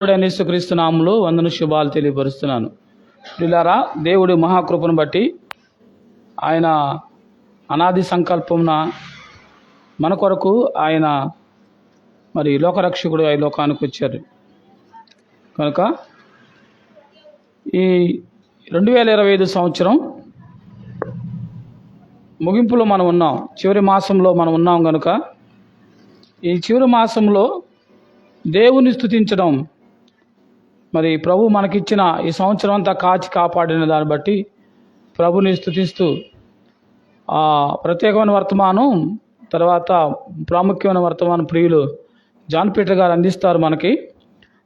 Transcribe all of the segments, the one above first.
యేసుక్రీస్తు నామములో వందన శుభాలు తెలియపరుస్తున్నాను. ప్రియులారా, దేవుడి మహాకృపను బట్టి ఆయన అనాది సంకల్పమున మన కొరకు ఆయన మరి లోకరక్షకుడు ఈ లోకానికి వచ్చారు. కనుక ఈ 2025 సంవత్సరం ముగింపులో మనం ఉన్నాం, చివరి మాసంలో మనం ఉన్నాం. కనుక ఈ చివరి మాసంలో దేవుని స్తుతించడం, మరి ప్రభు మనకిచ్చిన ఈ సంవత్సరం అంతా కాచి కాపాడిన దాన్ని బట్టి ప్రభుని స్తుతిస్తూ ప్రత్యేకమైన వర్తమానం, తర్వాత ప్రాముఖ్యమైన వర్తమానం ప్రియులు జాన్ పీటర్ గారు అందిస్తారు మనకి.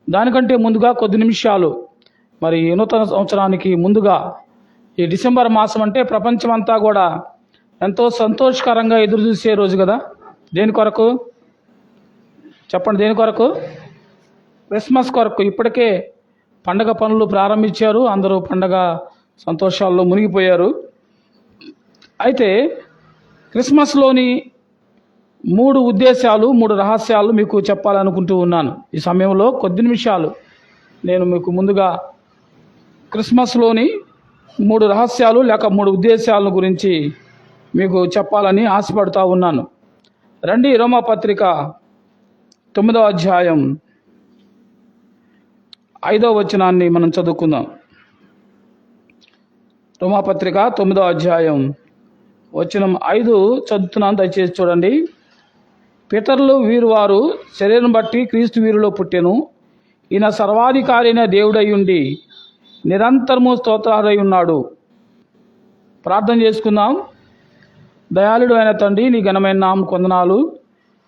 దానికంటే ముందుగా కొద్ది నిమిషాలు మరి నూతన సంవత్సరానికి ముందుగా ఈ డిసెంబర్ మాసం అంటే ప్రపంచమంతా కూడా ఎంతో సంతోషకరంగా ఎదురు చూసే రోజు కదా. దేని కొరకు చెప్పండి? దేని కొరకు? క్రిస్మస్ కొరకు. ఇప్పటికే పండగ పనులు ప్రారంభించారు, అందరూ పండగ సంతోషాల్లో మునిగిపోయారు. అయితే క్రిస్మస్లోని 3 ఉద్దేశాలు, 3 రహస్యాలు మీకు చెప్పాలనుకుంటూ ఉన్నాను. ఈ సమయంలో కొద్ది నిమిషాలు నేను మీకు ముందుగా క్రిస్మస్లోని 3 రహస్యాలు లేక 3 ఉద్దేశాల గురించి మీకు చెప్పాలని ఆశపడుతూ ఉన్నాను. రండి, రోమాపత్రిక 9వ అధ్యాయం 5వ వచనాన్ని మనం చదువుకుందాం. రోమాపత్రిక 9వ అధ్యాయం వచనం 5 చదువుతున్నాను, దయచేసి చూడండి. పితరులు వీరు శరీరం బట్టి క్రీస్తు వీరిలో పుట్టెను. ఈయన సర్వాధికారి అయిన దేవుడై ఉండి నిరంతరము స్తోత్రాలై ఉన్నాడు. ప్రార్థన చేసుకుందాం. దయాళుడు అయిన తండ్రి, నీ ఘనమైన నామమునకు వందనాలు.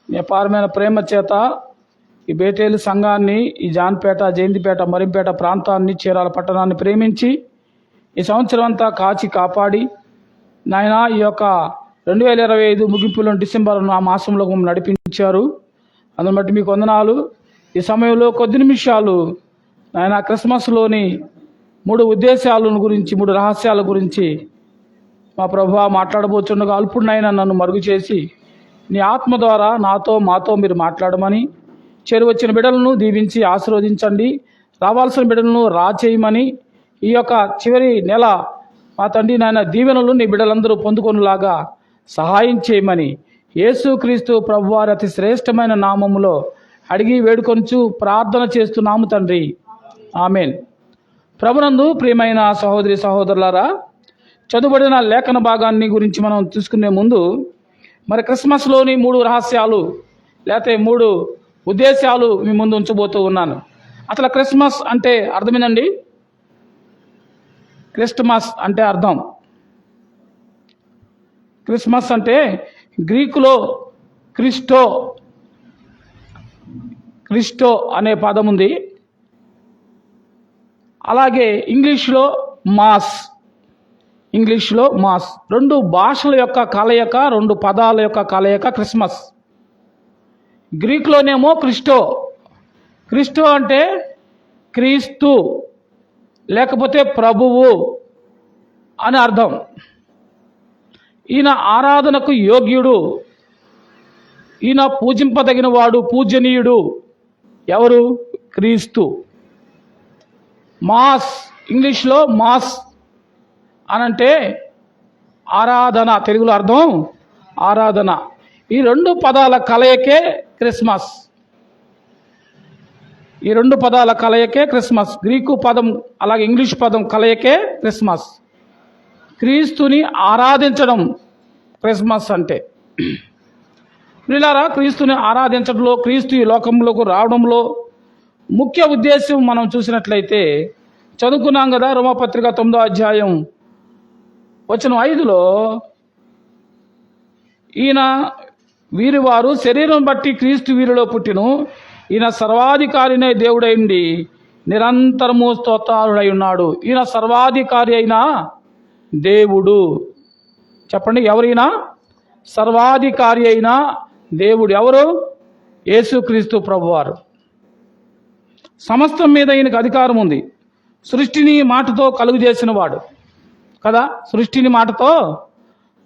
నీ అపారమైన ప్రేమ చేత ఈ బేతేలు సంఘాన్ని, ఈ జాన్పేట, జయంతిపేట, మరింపేట ప్రాంతాన్ని, చీరాల పట్టణాన్ని ప్రేమించి ఈ సంవత్సరం అంతా కాచి కాపాడి నాయన ఈ యొక్క 2025 ముగింపులో డిసెంబర్ మాసంలో నడిపించారు. అందుని బట్టి మీకు వందనాలు. ఈ సమయంలో కొద్ది నిమిషాలు నాయన క్రిస్మస్లోని 3 ఉద్దేశాల గురించి, 3 రహస్యాల గురించి మా ప్రభువా మాట్లాడబోతుండగా అల్పుడినైనా నన్ను మరుగు చేసి నీ ఆత్మ ద్వారా మాతో మీరు మాట్లాడమని, చేరువచ్చిన బిడ్డలను దీవించి ఆశీర్వదించండి, రావాల్సిన బిడ్డలను రాచేయమని, ఈ యొక్క చివరి నెల మా తండ్రి నాయన దీవెనలు నీ బిడ్డలందరూ పొందుకొనులాగా సహాయం చేయమని యేసుక్రీస్తు ప్రభువారి అతి శ్రేష్టమైన నామములో అడిగి వేడుకొనుచు ప్రార్థన చేస్తున్నాము తండ్రి, ఆమెన్. ప్రభునందు ప్రియమైన సహోదరి సహోదరులారా, చదువుబడిన లేఖన భాగాన్ని గురించి మనం తీసుకునే ముందు మరి క్రిస్మస్లోని 3 రహస్యాలు లేకపోతే 3 ఉద్దేశాలు మీ ముందు ఉంచబోతూ ఉన్నాను. అసలు క్రిస్మస్ అంటే అర్థమేనండి. క్రిస్టమస్ అంటే అర్థం, క్రిస్మస్ అంటే గ్రీకులో క్రిస్టో అనే పదం ఉంది. అలాగే ఇంగ్లీష్లో మాస్. 2 భాషల యొక్క కలయిక, 2 పదాల యొక్క కలయిక క్రిస్మస్. గ్రీకులోనేమో క్రిస్టో అంటే క్రీస్తు లేకపోతే ప్రభువు అని అర్థం. ఈయన ఆరాధనకు యోగ్యుడు, ఈయన పూజింపదగిన వాడు, పూజనీయుడు. ఎవరు? క్రీస్తు. మాస్, ఇంగ్లీష్లో మాస్ అనంటే ఆరాధన, తెలుగులో అర్థం ఆరాధన. ఈ 2 పదాల కలయికే క్రిస్మస్. ఈ 2 పదాల కలయికే క్రిస్మస్. గ్రీకు పదం అలాగే ఇంగ్లీష్ పదం కలయికే క్రిస్మస్. క్రీస్తుని ఆరాధించడం క్రిస్మస్ అంటే. ప్రియులారా, క్రీస్తుని ఆరాధించడంలో, క్రీస్తు ఈ లోకంలోకి రావడంలో ముఖ్య ఉద్దేశం మనం చూసినట్లయితే చదువుకున్నాం కదా. రోమాపత్రిక 9వ అధ్యాయం వచనం 5లో ఈయన వీరు శరీరం బట్టి క్రీస్తు వీరిలో పుట్టిను. ఈయన సర్వాధికారినే దేవుడైంది, నిరంతరము స్తోత్రాలుడై ఉన్నాడు. ఈయన సర్వాధికారి అయిన దేవుడు. చెప్పండి, ఎవరైనా? సర్వాధికారి అయిన దేవుడు ఎవరు? యేసుక్రీస్తు ప్రభువారు. సమస్తం మీద ఈయనకు అధికారం ఉంది. సృష్టిని మాటతో కలుగు చేసినవాడు కదా. సృష్టిని మాటతో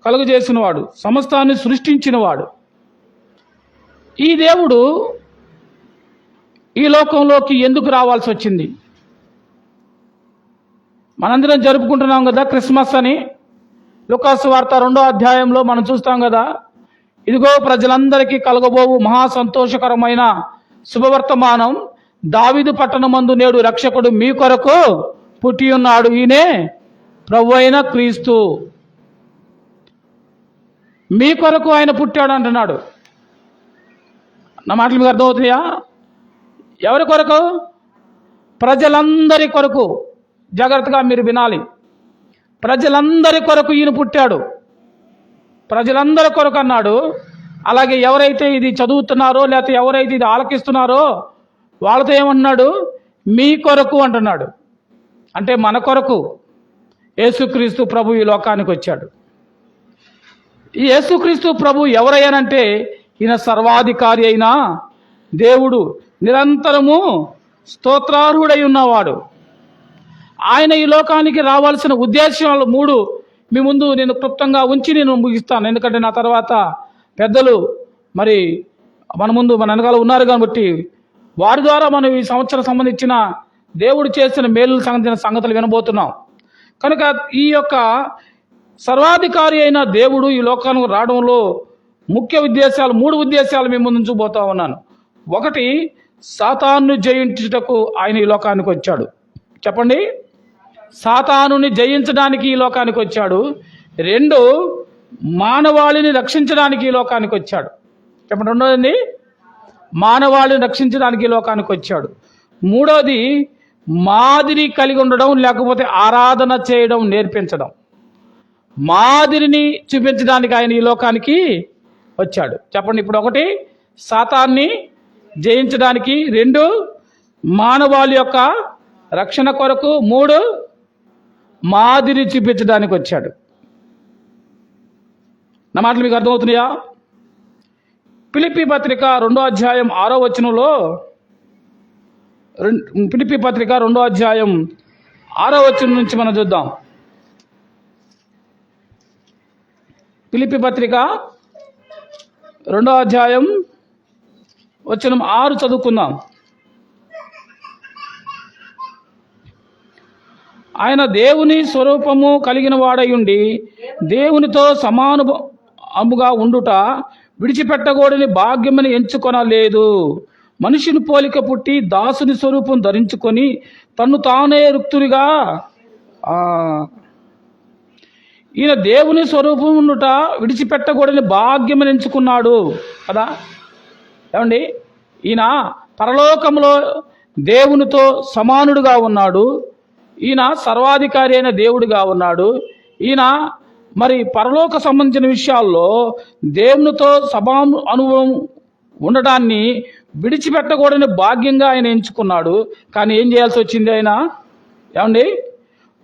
కలుగు చేసినవాడు, సమస్తాన్ని సృష్టించినవాడు. ఈ దేవుడు ఈ లోకంలోకి ఎందుకు రావాల్సి వచ్చింది? మనందరం జరుపుకుంటున్నాం కదా క్రిస్మస్ అని. లూకాసు వార్త 2వ అధ్యాయంలో మనం చూస్తాం కదా, ఇదిగో ప్రజలందరికీ కలగబోవు మహా సంతోషకరమైన శుభవర్తమానం, దావీదు పట్టణమందు నేడు రక్షకుడు మీ కొరకు పుట్టి ఉన్నాడు, ఈయనే ప్రభు అయిన క్రీస్తు. మీ కొరకు ఆయన పుట్టాడు అంటున్నాడు. నా మాటలు మీకు అర్థమవుతున్నాయా? ఎవరి కొరకు? ప్రజలందరి కొరకు. జాగ్రత్తగా మీరు వినాలి. ప్రజలందరి కొరకు ఈయన పుట్టాడు. ప్రజలందరి కొరకు అన్నాడు. అలాగే ఎవరైతే ఇది చదువుతున్నారో లేకపోతే ఎవరైతే ఇది ఆలకిస్తున్నారో వాళ్ళతో ఏమన్నాడు? మీ కొరకు అంటున్నాడు. అంటే మన కొరకు యేసుక్రీస్తు ప్రభు ఈ లోకానికి వచ్చాడు. ఈ యేసుక్రీస్తు ప్రభు ఎవరయ్యానంటే ఈయన సర్వాధికారి అయిన దేవుడు, నిరంతరము స్తోత్రార్హుడై ఉన్నవాడు. ఆయన ఈ లోకానికి రావాల్సిన ఉద్దేశాలు 3 మీ ముందు నేను క్లుప్తంగా ఉంచి నేను ముగిస్తాను. ఎందుకంటే నా తర్వాత పెద్దలు మరి మన ముందు మన వెనకాల ఉన్నారు కాబట్టి వారి ద్వారా మనం ఈ సంవత్సరం సంబంధించిన దేవుడు చేసిన మేలుకు సంబంధించిన సంగతులు వినబోతున్నాం. కనుక ఈ యొక్క సర్వాధికారి అయిన దేవుడు ఈ లోకానికి రావడంలో ముఖ్య ఉద్దేశాలు 3 ఉద్దేశాలు మీ ముందు ఉంచబోతా ఉన్నాను. 1, సాతాను జయించుటకు ఆయన ఈ లోకానికి వచ్చాడు. చెప్పండి, సాతానుని జయించడానికి ఈ లోకానికి వచ్చాడు. 2, మానవాళిని రక్షించడానికి ఈ లోకానికి వచ్చాడు. చెప్పండి, 2వది మానవాళిని రక్షించడానికి ఈ లోకానికి వచ్చాడు. 3వది మాదిరి కలిగి ఉండడం, లేకపోతే ఆరాధన చేయడం నేర్పించడం. మాదిరిని చూపించడానికి ఆయన ఈ లోకానికి వచ్చాడు. చెప్పండి, ఇప్పుడు 1 సాతాన్ని జయించడానికి, 2 మానవాళి యొక్క రక్షణ కొరకు, 3 మాదిరి చూపించడానికి వచ్చాడు. నా మాటలు మీకు అర్థమవుతున్నాయా? ఫిలిప్పీ పత్రిక 2వ అధ్యాయం 6వ వచనంలో, ఫిలిప్పీ పత్రిక 2వ అధ్యాయం 6వ వచనం నుంచి మనం చూద్దాం. ఫిలిప్పీ పత్రిక 2వ అధ్యాయం వచనం 6 చదువుకుందాం. ఆయన దేవుని స్వరూపము కలిగిన వాడయుండి దేవునితో సమానముగా ఉండుట విడిచిపెట్టకూడని భాగ్యమని ఎంచుకొనలేదు. మనిషిని పోలిక పుట్టి దాసుని స్వరూపం ధరించుకొని తన్ను తానే రుక్తునిగా, ఈయన దేవుని స్వరూపం ఉండుట విడిచిపెట్టకూడని భాగ్యమని ఎంచుకున్నాడు కదా. ఏమండి, ఈయన పరలోకంలో దేవునితో సమానుడుగా ఉన్నాడు. ఈయన సర్వాధికారి అయిన దేవుడిగా ఉన్నాడు. ఈయన మరి పరలోక సంబంధించిన విషయాల్లో దేవునితో అనుభవం ఉండటాన్ని విడిచిపెట్టకూడని భాగ్యంగా ఆయన ఎంచుకున్నాడు. కానీ ఏం చేయాల్సి వచ్చింది? ఆయన ఏమండి,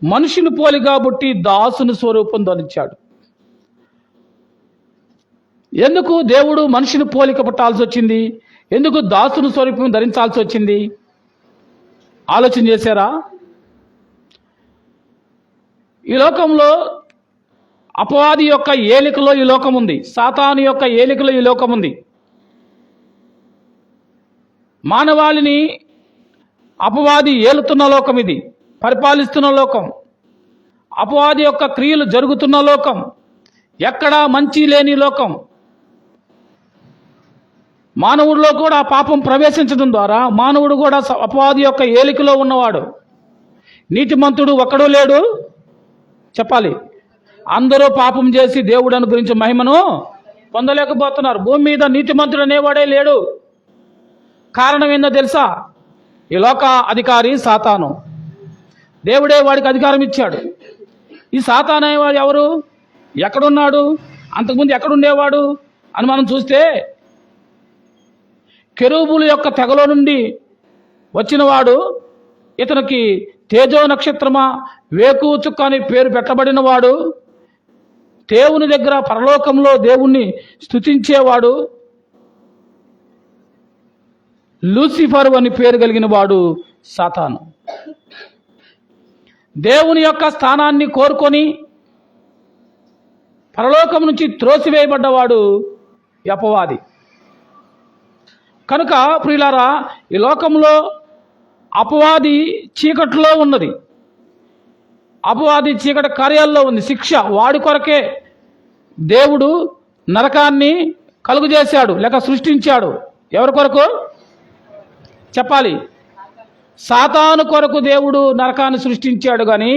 మనుషుని పోలి కాబట్టి దాసుని స్వరూపం ధరించాడు. ఎందుకు దేవుడు మనిషిని పోలిక పుట్టాల్సి వచ్చింది? ఎందుకు దాసుని స్వరూపం ధరించాల్సి వచ్చింది? ఆలోచన చేశారా? ఈ లోకంలో అపవాది యొక్క ఏలికలో ఈ లోకం ఉంది. సాతాను యొక్క ఏలికలో ఈ లోకం ఉంది. మానవాళిని అపవాది ఏలుతున్న లోకం ఇది, పరిపాలిస్తున్న లోకం, అపవాది యొక్క క్రియలు జరుగుతున్న లోకం, ఎక్కడా మంచి లేని లోకం. మానవుడిలో కూడా పాపం ప్రవేశించడం ద్వారా మానవుడు కూడా అపవాది యొక్క ఏలికలో ఉన్నవాడు. నీతిమంతుడు ఒక్కడూ లేడు. చెప్పాలి, అందరూ పాపం చేసి దేవుడు అనుగ్రహించే మహిమను పొందలేకపోతున్నారు. భూమి మీద నీతిమంతుడు అనేవాడే లేడు. కారణం ఏందో తెలుసా? ఈ లోక అధికారి సాతాను. దేవుడే వాడికి అధికారం ఇచ్చాడు. ఈ సాతాను అనేవాడు ఎవరు? ఎక్కడున్నాడు? అంతకుముందు ఎక్కడుండేవాడు అని మనం చూస్తే, కెరూబుల యొక్క తెగలో నుండి వచ్చినవాడు. ఇతనికి తేజో నక్షత్రమా, వేకు చుక్క అని పేరు పెట్టబడిన వాడు. దేవుని దగ్గర పరలోకంలో దేవుణ్ణి స్తుతించేవాడు. లూసిఫర్ అని పేరు కలిగిన వాడు సాతాను. దేవుని యొక్క స్థానాన్ని కోరుకొని పరలోకం నుంచి త్రోసివేయబడ్డవాడు అపవాది. కనుక ప్రియులారా, ఈ లోకంలో అపవాది చీకట్లో ఉన్నది, అపవాది చీకటి కార్యాల్లో ఉంది. శిక్ష వాడి కొరకే దేవుడు నరకాన్ని కలుగు చేశాడు లేక సృష్టించాడు. ఎవరి కొరకు చెప్పాలి? సాతాను కొరకు దేవుడు నరకాన్ని సృష్టించాడు, కానీ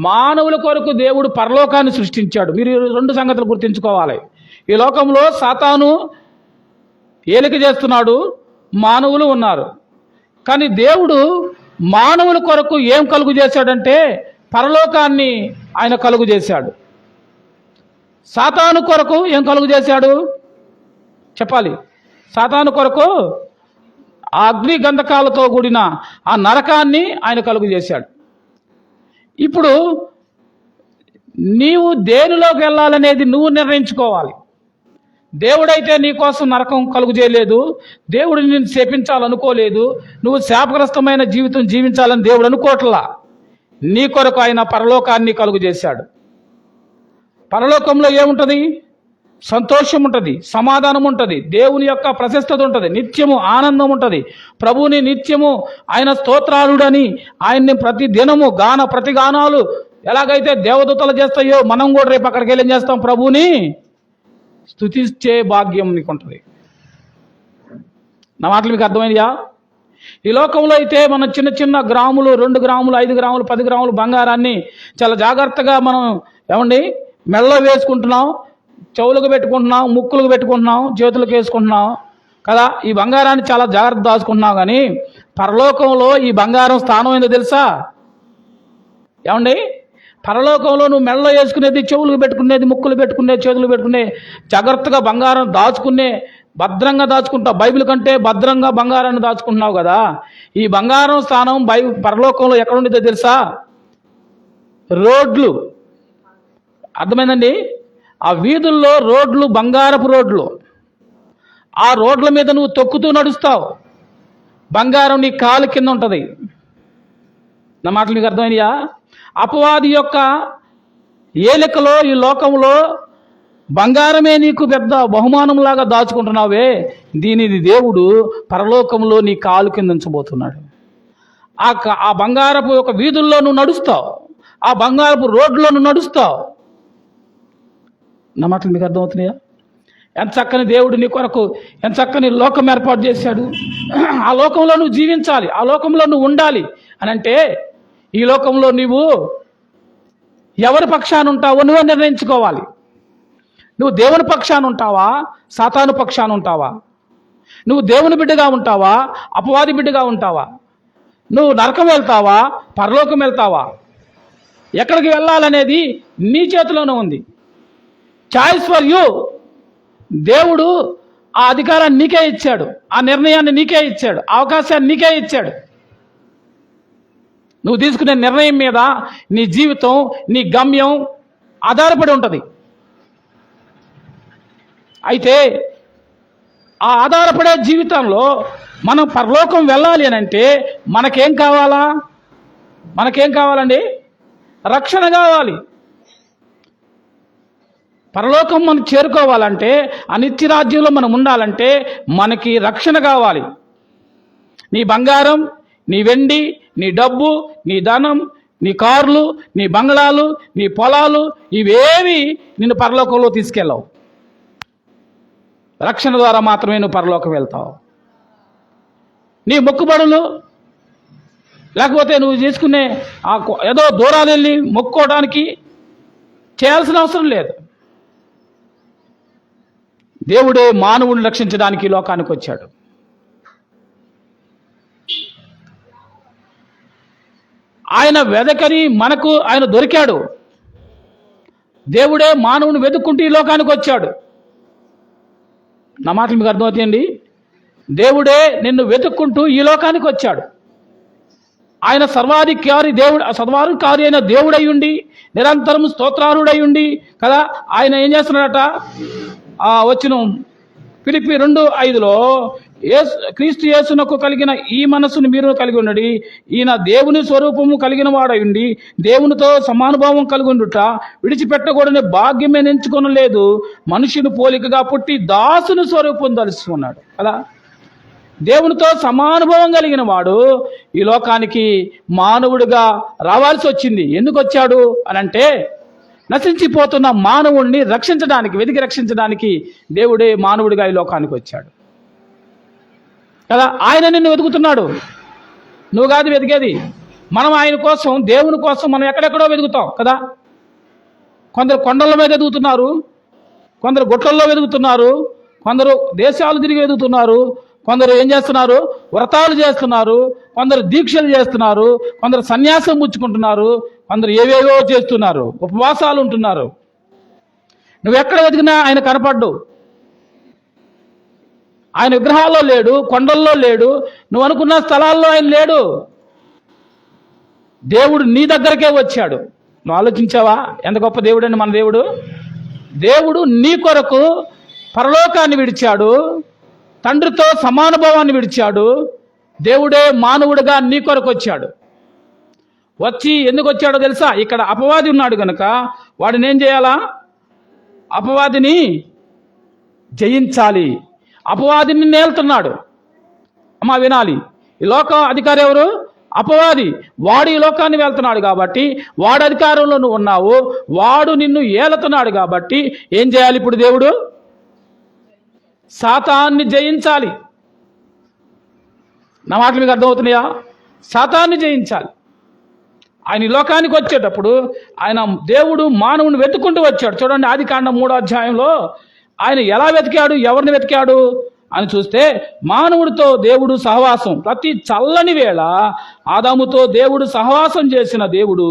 మానవుల కొరకు దేవుడు పరలోకాన్ని సృష్టించాడు. మీరు రెండు సంగతులు గుర్తుంచుకోవాలి. ఈ లోకంలో సాతాను ఏలిక చేస్తున్నాడు, మానవులు ఉన్నారు. కానీ దేవుడు మానవుల కొరకు ఏం కలుగు చేశాడంటే పరలోకాన్ని ఆయన కలుగు చేశాడు. సాతాను కొరకు ఏం కలుగు చేశాడు చెప్పాలి? సాతాను కొరకు ఆ అగ్ని గంధకాలతో కూడిన ఆ నరకాన్ని ఆయన కలుగు చేశాడు. ఇప్పుడు నీవు దేనిలోకి వెళ్ళాలనేది నువ్వు నిర్ణయించుకోవాలి. దేవుడైతే నీ కోసం నరకం కలుగు చేయలేదు, దేవుడు నిన్ను శపించాలనుకోలేదు, నువ్వు శాపగ్రస్తమైన జీవితం జీవించాలని దేవుడు అనుకోవట్లా. నీ కొరకు ఆయన పరలోకాన్ని కలుగు చేశాడు. పరలోకంలో ఏముంటుంది? సంతోషం ఉంటుంది, సమాధానం ఉంటుంది, దేవుని యొక్క ప్రశస్తత ఉంటుంది, నిత్యము ఆనందం ఉంటుంది. ప్రభువుని నిత్యము ఆయన స్తోత్రాలుడని ఆయన్ని ప్రతి దినము ప్రతిగానాలు ఎలాగైతే దేవదూతలు చేస్తాయో మనం కూడా రేపు అక్కడికి వెళ్ళి ఏం చేస్తాం? ప్రభువుని స్తుతించే భాగ్యం నీకు ఉంటుంది. నా మాటలు మీకు అర్థమైనయా? ఈ లోకంలో అయితే మనం చిన్న చిన్న గ్రాములు, 2 గ్రాములు, 5 గ్రాములు, 10 గ్రాములు బంగారాన్ని చాలా జాగ్రత్తగా మనం మెడలో వేసుకుంటున్నాం, చెవులకు పెట్టుకుంటున్నాం, ముక్కులకు పెట్టుకుంటున్నాం, చేతులకు వేసుకుంటున్నాం కదా. ఈ బంగారాన్ని చాలా జాగ్రత్త దాచుకుంటున్నాం. కానీ పరలోకంలో ఈ బంగారం స్థానం ఏందో తెలుసా? పరలోకంలో నువ్వు మెడలో వేసుకునేది, చెవులకు పెట్టుకునేది, ముక్కులు పెట్టుకునేది, చేతులు పెట్టుకునే జాగ్రత్తగా బంగారం భద్రంగా దాచుకుంటావు. బైబిల్ కంటే భద్రంగా బంగారాన్ని దాచుకుంటున్నావు కదా. ఈ బంగారం స్థానం పరలోకంలో ఎక్కడ ఉండేదో తెలుసా? రోడ్లు. అర్థమైందండి? ఆ వీధుల్లో రోడ్లు బంగారపు రోడ్లు. ఆ రోడ్ల మీద నువ్వు తొక్కుతూ నడుస్తావు, బంగారం నీ కాలు కింద ఉంటుంది. నా మాటలు మీకు అర్థమైనయా? అపవాది యొక్క ఏలికలో ఈ లోకంలో బంగారమే నీకు పెద్ద బహుమానంలాగా దాచుకుంటున్నావే, దీనిది దేవుడు పరలోకంలో నీ కాలు కింద ఉంచబోతున్నాడు. ఆ బంగారపు యొక్క వీధుల్లో నువ్వు నడుస్తావు, ఆ బంగారపు రోడ్లో నువ్వు నడుస్తావు. నా మాటలు మీకు అర్థమవుతున్నాయా? ఎంత చక్కని దేవుడు నీ కొరకు ఎంత చక్కని లోకం ఏర్పాటు చేశాడు. ఆ లోకంలో నువ్వు జీవించాలి, ఆ లోకంలో నువ్వు ఉండాలి అని అంటే ఈ లోకంలో నువ్వు ఎవరి పక్షాన ఉంటావో నువ్వే నిర్ణయించుకోవాలి. నువ్వు దేవుని పక్షాన ఉంటావా, సాతాను పక్షాన ఉంటావా? నువ్వు దేవుని బిడ్డగా ఉంటావా, అపవాది బిడ్డగా ఉంటావా? నువ్వు నరకం వెళ్తావా, పరలోకం వెళ్తావా? ఎక్కడికి వెళ్ళాలనేది నీ చేతిలోనే ఉంది. Choice for you. దేవుడు ఆ అధికారాన్ని నీకే ఇచ్చాడు, ఆ నిర్ణయాన్ని నీకే ఇచ్చాడు, అవకాశాన్ని నీకే ఇచ్చాడు. నువ్వు తీసుకునే నిర్ణయం మీద నీ జీవితం, నీ గమ్యం ఆధారపడి ఉంటుంది. అయితే ఆ ఆధారపడే జీవితంలో మనం పరలోకం వెళ్ళాలి అని అంటే మనకేం కావాలా? మనకేం కావాలండి? రక్షణ కావాలి. పరలోకం మనం చేరుకోవాలంటే, ఆ నిత్య రాజ్యంలో మనం ఉండాలంటే మనకి రక్షణ కావాలి. నీ బంగారం, నీ వెండి, నీ డబ్బు, నీ ధనం, నీ కార్లు, నీ బంగ్లాలు, నీ పొలాలు ఇవేవి నిన్ను పరలోకంలో తీసుకెళ్ళవు. రక్షణ ద్వారా మాత్రమే నువ్వు పరలోకం వెళ్తావు. నీ మొక్కుబడులు లేకపోతే నువ్వు చేసుకునే ఏదో దూరాలు వెళ్ళి మొక్కుకోవడానికి చేయాల్సిన అవసరం లేదు. దేవుడే మానవుడిని రక్షించడానికి ఈ లోకానికి వచ్చాడు. ఆయన వెదకని మనకు ఆయన దొరికాడు. దేవుడే మానవుని వెతుక్కుంటూ ఈ లోకానికి వచ్చాడు. నా మాటలు మీకు అర్థమవుతాయండి? దేవుడే నిన్ను వెతుక్కుంటూ ఈ లోకానికి వచ్చాడు. ఆయన సర్వాధికారి దేవుడు, సర్వాధికారి అయిన దేవుడై ఉండి, నిరంతరం స్తోత్రారుడై ఉండి కదా, ఆయన ఏం చేస్తున్నాడట? వచ్చిన ఫిలిప్పీ 2:5లో క్రీస్తు యేసునకు కలిగిన ఈ మనస్సును మీరు కలిగి ఉన్నది, ఈయన దేవుని స్వరూపము కలిగిన వాడై ఉండి దేవునితో సమానుభావం కలిగి ఉండుట విడిచిపెట్టకూడని భాగ్యమే ఎంచుకొనలేదు, మనుషుని పోలికగా పుట్టి దాసుని స్వరూపం దలుచుకున్నాడు కదా. దేవునితో సమానుభవం కలిగిన వాడు ఈ లోకానికి మానవుడిగా రావాల్సి వచ్చింది. ఎందుకు వచ్చాడు అని అంటే, నశించిపోతున్న మానవుడిని రక్షించడానికి, వెతికి రక్షించడానికి దేవుడే మానవుడిగా ఈ లోకానికి వచ్చాడు కదా. ఆయన నిన్ను వెతుకుతున్నాడు, నువ్వు కాదు వెతికేది. మనం ఆయన కోసం, దేవుని కోసం మనం ఎక్కడెక్కడో వెతుకుతాం కదా. కొందరు కొండల మీద వెతుకుతున్నారు, కొందరు గుట్టల్లో వెతుకుతున్నారు, కొందరు దేశాలు తిరిగి వెతుకుతున్నారు, కొందరు ఏం చేస్తున్నారు, వ్రతాలు చేస్తున్నారు, కొందరు దీక్షలు చేస్తున్నారు, కొందరు సన్యాసం పుచ్చుకుంటున్నారు, కొందరు ఏవేవో చేస్తున్నారు, ఉపవాసాలు ఉంటున్నారు. నువ్వు ఎక్కడ వెతికినా ఆయన కనపడ్డు. ఆయన విగ్రహాల్లో లేడు, కొండల్లో లేడు, నువ్వు అనుకున్న స్థలాల్లో ఆయన లేడు. దేవుడు నీ దగ్గరకే వచ్చాడు. నువ్వు ఆలోచించావా ఎంత గొప్ప దేవుడని మన దేవుడు? దేవుడు నీ కొరకు పరలోకాన్ని విడిచాడు, తండ్రితో సమానుభవాన్ని విడిచాడు. దేవుడే మానవుడిగా నీ కొరకు వచ్చాడు. వచ్చి ఎందుకు వచ్చాడో తెలుసా? ఇక్కడ అపవాది ఉన్నాడు కనుక వాడిని ఏం చేయాలా? అపవాదిని జయించాలి. అపవాదిని నేలుతున్నాడు. అమ్మా వినాలి, ఈ లోకం అధికారి ఎవరు? అపవాది. వాడు ఈ లోకాన్ని వెళ్తున్నాడు కాబట్టి, వాడు అధికారంలో నువ్వు ఉన్నావు, వాడు నిన్ను ఏలుతున్నాడు కాబట్టి ఏం చేయాలి ఇప్పుడు? దేవుడు సాతాన్ని జయించాలి. నా మాటలు మీకు అర్థమవుతున్నాయా? సాతాన్ని జయించాలి. ఆయన ఈ లోకానికి వచ్చేటప్పుడు ఆయన దేవుడు మానవుని వెతుక్కుంటూ వచ్చాడు. చూడండి, ఆదికాండం 3వ అధ్యాయంలో ఆయన ఎలా వెతికాడు, ఎవరిని వెతికాడు అని చూస్తే, మానవుడితో దేవుడు సహవాసం. ప్రతి చల్లని వేళ ఆదాముతో దేవుడు సహవాసం చేసిన దేవుడు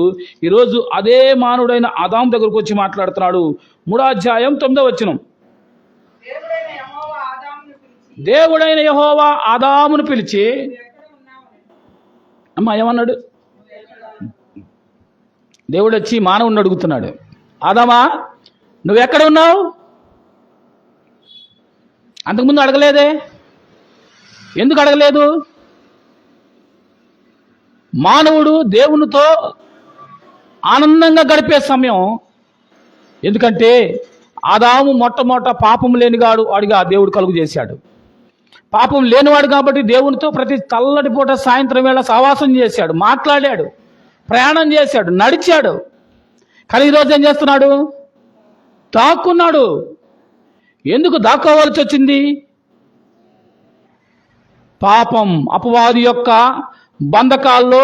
ఈరోజు అదే మానవుడైన ఆదాము దగ్గరకు వచ్చి మాట్లాడుతున్నాడు. 3వ అధ్యాయం 9వ వచనం. దేవుడైన యెహోవా ఆదామును పిలిచి, అమ్మా ఏమన్నాడు? దేవుడు వచ్చి మానవుడిని అడుగుతున్నాడు, ఆదామా నువ్వెక్కడ ఉన్నావు? అంతకుముందు అడగలేదే. ఎందుకు అడగలేదు? మానవుడు దేవునితో ఆనందంగా గడిపే సమయం. ఎందుకంటే ఆదాము మొట్టమొదట పాపం లేనివాడు వాడిగా దేవుడు కలుగు చేశాడు. పాపం లేనివాడు కాబట్టి దేవునితో ప్రతి చల్లటి పూట సాయంత్రం వేళ సహవాసం చేశాడు, మాట్లాడాడు, ప్రయాణం చేశాడు, నడిచాడు. కానీ ఈరోజు ఏం చేస్తున్నాడు? దాక్కున్నాడు. ఎందుకు దాక్కోవాల్సి వచ్చింది? పాపం, అపవాది యొక్క బంధకాల్లో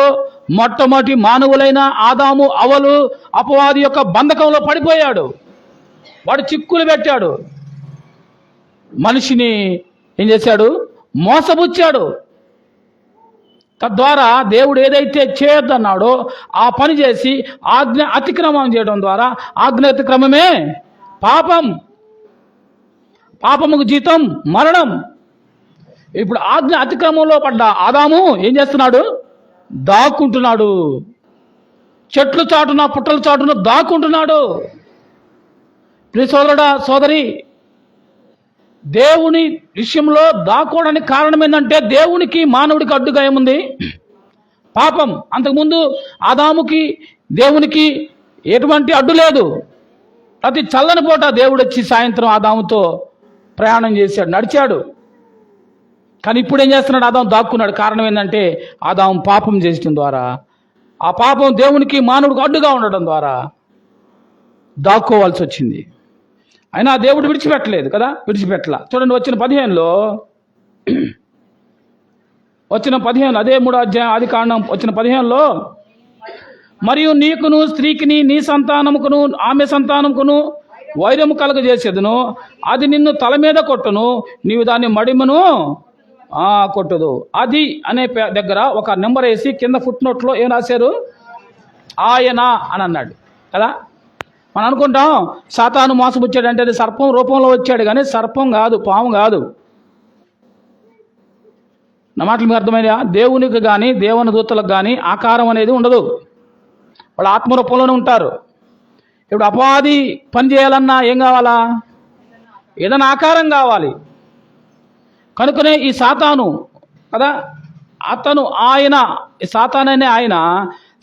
మొట్టమొదటి మానవులైన ఆదాము అవలు అపవాది యొక్క బంధకంలో పడిపోయాడు. వాడు చిక్కులు పెట్టాడు, మనిషిని ఏం చేశాడు? మోసపుచ్చాడు. తద్వారా దేవుడు ఏదైతే చేయొద్దన్నాడో ఆ పని చేసి ఆజ్ఞ అతిక్రమం చేయడం ద్వారా, ఆజ్ఞ అతిక్రమమే పాపం. పాపముకు జీతం మరణం. ఇప్పుడు ఆజ్ఞ అతిక్రమంలో పడ్డ ఆదాము ఏం చేస్తున్నాడు? దాక్కుంటున్నాడు. చెట్లు చాటున, పుట్టల చాటున దాక్కుంటున్నాడు. ప్రియ సోదరుడా, సోదరి, దేవుని విషయంలో దాక్కోవడానికి కారణం ఏంటంటే, దేవునికి మానవుడికి అడ్డుగా ఏముంది? పాపం. అంతకుముందు ఆదాముకి దేవునికి ఎటువంటి అడ్డు లేదు. ప్రతి చల్లని పూట దేవుడు వచ్చి సాయంత్రం ఆదాముతో ప్రయాణం చేశాడు, నడిచాడు. కానీ ఇప్పుడు ఏం చేస్తున్నాడు? ఆదాము దాక్కున్నాడు. కారణం ఏంటంటే, ఆదాము పాపం చేయడం ద్వారా, ఆ పాపం దేవునికి మానవుడికి అడ్డుగా ఉండడం ద్వారా దాక్కోవాల్సి వచ్చింది. అయినా దేవుడు విడిచిపెట్టలేదు కదా, విడిచిపెట్టలా. చూడండి, వచ్చిన 15లో అదే 3వ అధ్యాయం ఆదికాండం వచ్చిన 15లో, మరియు నీకును స్త్రీకిని నీ సంతానముకును ఆమె సంతానముకును వైరము కలగజేసేదును, అది నిన్ను తల మీద కొట్టును, నీవు దాన్ని మడిమను కొట్టదు. అది అనే దగ్గర ఒక నెంబర్ వేసి కింద ఫుట్ నోట్లో ఏం రాశారు? ఆయన అని అన్నాడు కదా. మనం అనుకుంటాం సాతాను మోసపుచ్చాడంటే అది సర్పం రూపంలో వచ్చాడు, కానీ సర్పం కాదు, పాము కాదు. నా మాటలు మీకు అర్థమైనా? దేవునికి కానీ దేవుని దూతలకు కానీ ఆకారం అనేది ఉండదు, వాళ్ళు ఆత్మరూపంలోనే ఉంటారు. ఇప్పుడు అపవాది పని చేయాలన్నా ఏం కావాలా? ఏదైనా ఆకారం కావాలి. కనుకనే ఈ సాతాను కదా, అతను ఆయన ఈ సాతాను అనే ఆయన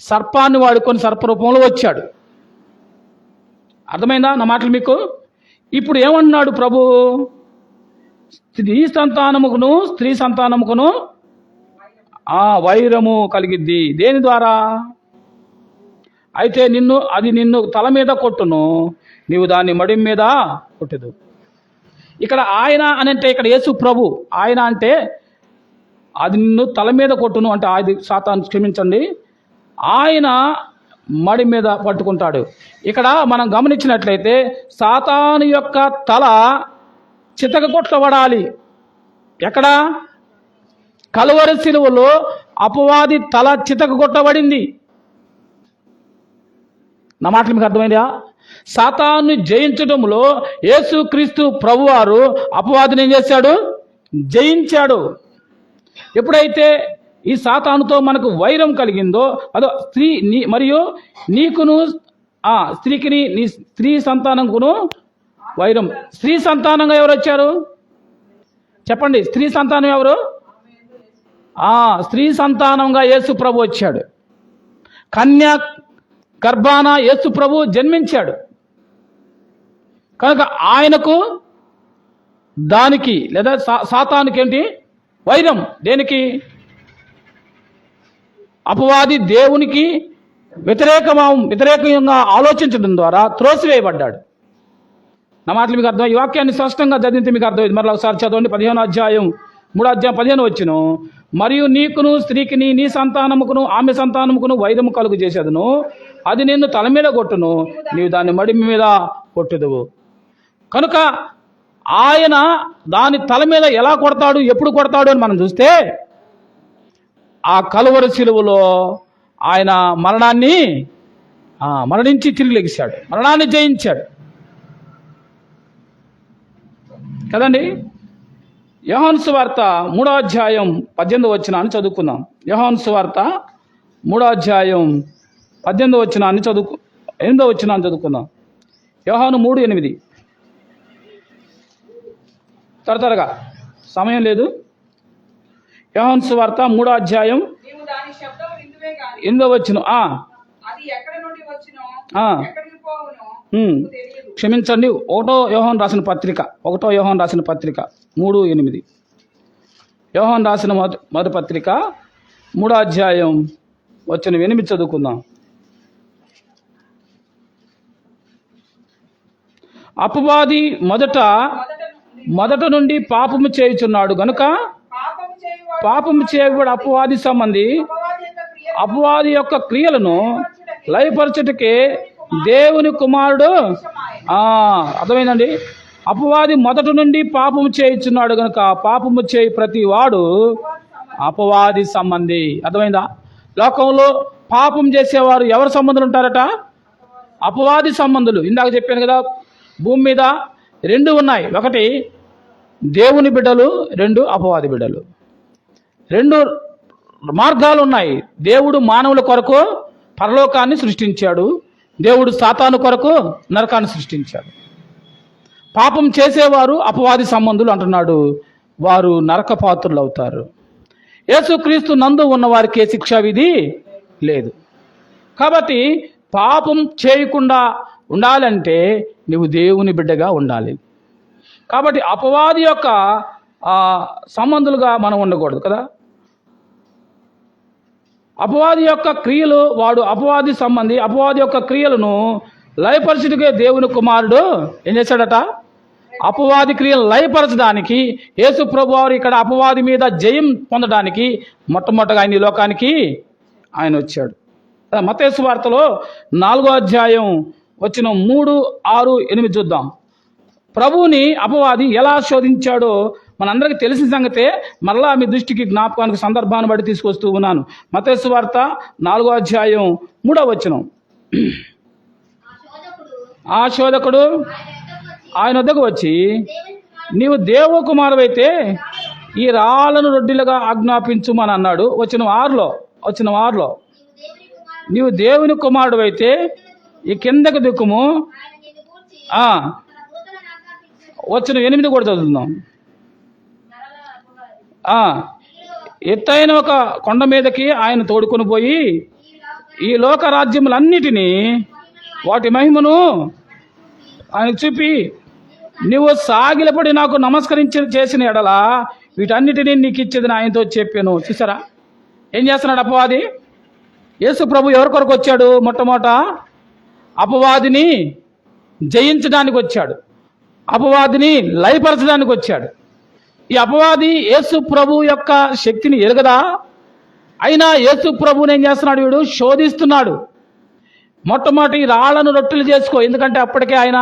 సర్పాన్ని వాడుకొని సర్పరూపంలో వచ్చాడు. అర్థమైందా నా మాటలు మీకు? ఇప్పుడు ఏమంటున్నాడు ప్రభు? స్త్రీ సంతానముకును వైరము కలిగిద్ది. దేని ద్వారా? అయితే నిన్ను తల మీద కొట్టును, నీవు దాన్ని మడి మీద కొట్టదు. ఇక్కడ ఆయన అని అంటే ఇక్కడ యేసు ప్రభు. ఆయన అంటే అది నిన్ను తల మీద కొట్టును అంటే అది సాతాను, క్షమించండి, ఆయన మడి మీద పట్టుకుంటాడు. ఇక్కడ మనం గమనించినట్లయితే సాతాను యొక్క తల చితకగొట్టబడాలి. ఎక్కడ? కలువరి శిలువలో అపవాది తల చితకగొట్టబడింది. నా మాటలు మీకు అర్థమైందా? సాతాను జయించడంలో యేసుక్రీస్తు ప్రభువారు అపవాదిని ఏం చేశాడు? జయించాడు. ఎప్పుడైతే ఈ సాతానుతో మనకు వైరం కలిగిందో, అదో మరియు నీకును స్త్రీకిని నీ స్త్రీ సంతానంకును వైరం. స్త్రీ సంతానంగా ఎవరు వచ్చారు చెప్పండి? స్త్రీ సంతానం ఎవరు? స్త్రీ సంతానంగా యేసు ప్రభు వచ్చాడు. కన్యా గర్భాన యేసు ప్రభు జన్మించాడు. కనుక ఆయనకు దానికి లేదా సాతానుకి ఏంటి వైరం? దేనికి? అపవాది దేవునికి వ్యతిరేకంగా ఆలోచించడం ద్వారా త్రోసివేయబడ్డాడు. నా మాటలు మీకు అర్థం? ఈ వాక్యాన్ని స్పష్టంగా చదివితే మీకు అర్థమైంది. మరలా ఒకసారి చదవండి. 15వ అధ్యాయం 3వ అధ్యాయం 15 వచ్చును. మరియు నీకును స్త్రీకిని నీ సంతానముకును ఆమె సంతానముకును వైరము కలుగు చేసేదను, అది నిన్ను తల మీద కొట్టును, నీవు దాన్ని మడి మీద కొట్టుదువు. కనుక ఆయన దాని తల మీద ఎలా కొడతాడు, ఎప్పుడు కొడతాడు అని మనం చూస్తే, ఆ కలువరి శిలువలో ఆయన మరణించి తిరిగి లెగిశాడు, మరణాన్ని జయించాడు కదండి. యోహాను సువార్త 3వ అధ్యాయం 18 వచనాన్ని చదువుకుందాం. యోహాను సువార్త 3వ అధ్యాయం 18 వచనాన్ని 8వ వచనాన్ని చదువుకుందాం. యోహాను 3:8. త్వరగా, సమయం లేదు. యోహాను సువార్త 3వ అధ్యాయం 8వ వచనం. క్షమించండి, 1వ యోహాను రాసిన పత్రిక 3:8. యోహాను రాసిన మొదటి పత్రిక 3వ అధ్యాయం వచనం 8 చదువుకుందాం. అపవాది మొదట నుండి పాపము చేయుచున్నాడు గనుక పాపము చేయబడి అపవాది సంబంధి అపవాది యొక్క క్రియలను లయపరచుటకే దేవుని కుమారుడు. అర్థమైందండి? అపవాది మొదటి నుండి పాపము చేయుచున్నాడు కనుక పాపము చేయి ప్రతి వాడు అపవాది సంబంధి. అర్థమైందా? లోకంలో పాపం చేసేవారు ఎవరి సంబంధులు ఉంటారట? అపవాది సంబంధులు. ఇందాక చెప్పాను కదా, భూమి మీద 2 ఉన్నాయి. ఒకటి దేవుని బిడ్డలు, 2 అపవాది బిడ్డలు. 2 మార్గాలు ఉన్నాయి. దేవుడు మానవుల కొరకు పరలోకాన్ని సృష్టించాడు, దేవుడు సాతాను కొరకు నరకాన్ని సృష్టించాడు. పాపం చేసేవారు అపవాది సంబంధులు అంటున్నాడు, వారు నరక పాత్రులు అవుతారు. యేసుక్రీస్తు నందు ఉన్న వారికి ఏ శిక్షా విధి లేదు. కాబట్టి పాపం చేయకుండా ఉండాలంటే నువ్వు దేవుని బిడ్డగా ఉండాలి. కాబట్టి అపవాది యొక్క సంబంధులుగా మనం ఉండకూడదు కదా. అపవాది యొక్క క్రియలు, వాడు అపవాది సంబంధి, అపవాది యొక్క క్రియలను లయపరచుటకే దేవుని కుమారుడు ఏం చేశాడట? అపవాది క్రియలు లయపరచడానికి యేసు ప్రభువారు ఇక్కడ అపవాది మీద జయం పొందడానికి మొట్టమొదటిగా ఆయన ఈ లోకానికి ఆయన వచ్చాడు. మత్తయి సువార్తలో 4వ అధ్యాయం వచ్చిన 3, 6, 8 చూద్దాం. ప్రభువుని అపవాది ఎలా శోధించాడో మనందరికీ తెలిసిన సంగతే, మరలా మీ దృష్టికి జ్ఞాపకానికి సందర్భాన్ని బట్టి తీసుకొస్తూ ఉన్నాను. మత్తయి సువార్త 4వ అధ్యాయం 3వ వచనం. ఆ శోధకుడు ఆయన వద్దకు వచ్చి, నీవు దేవ కుమారుడైతే ఈ రాళ్లను రొట్టెలుగా ఆజ్ఞాపించుమని అన్నాడు. వచ్చిన 6లో నీవు దేవుని కుమారుడైతే ఈ కిందకు దిక్కుము. వచ్చిన 8 కూడా చదువుతున్నాం. ఎత్తైన ఒక కొండ మీదకి ఆయన తోడుకొని పోయి ఈ లోక రాజ్యములన్నిటినీ వాటి మహిమను ఆయన చూపి నువ్వు సాగిలపడి నాకు చేసిన ఎడల వీటన్నిటినీ నీకు ఇచ్చేది ఆయనతో చెప్పాను. చూసారా ఏం చేస్తున్నాడు అపవాది? యేసు ప్రభు ఎవరి కొరకు వచ్చాడు? మొట్టమొదట అపవాదిని జయించడానికి వచ్చాడు, అపవాదిని లయపరచడానికి వచ్చాడు. ఈ అపవాది యేసు ప్రభు యొక్క శక్తిని ఎరగదా? అయినా యేసు ప్రభుని ఏం చేస్తున్నాడు? వీడు శోధిస్తున్నాడు. మొట్టమొదటి రాళ్లను రొట్టెలు చేసుకో, ఎందుకంటే అప్పటికే ఆయన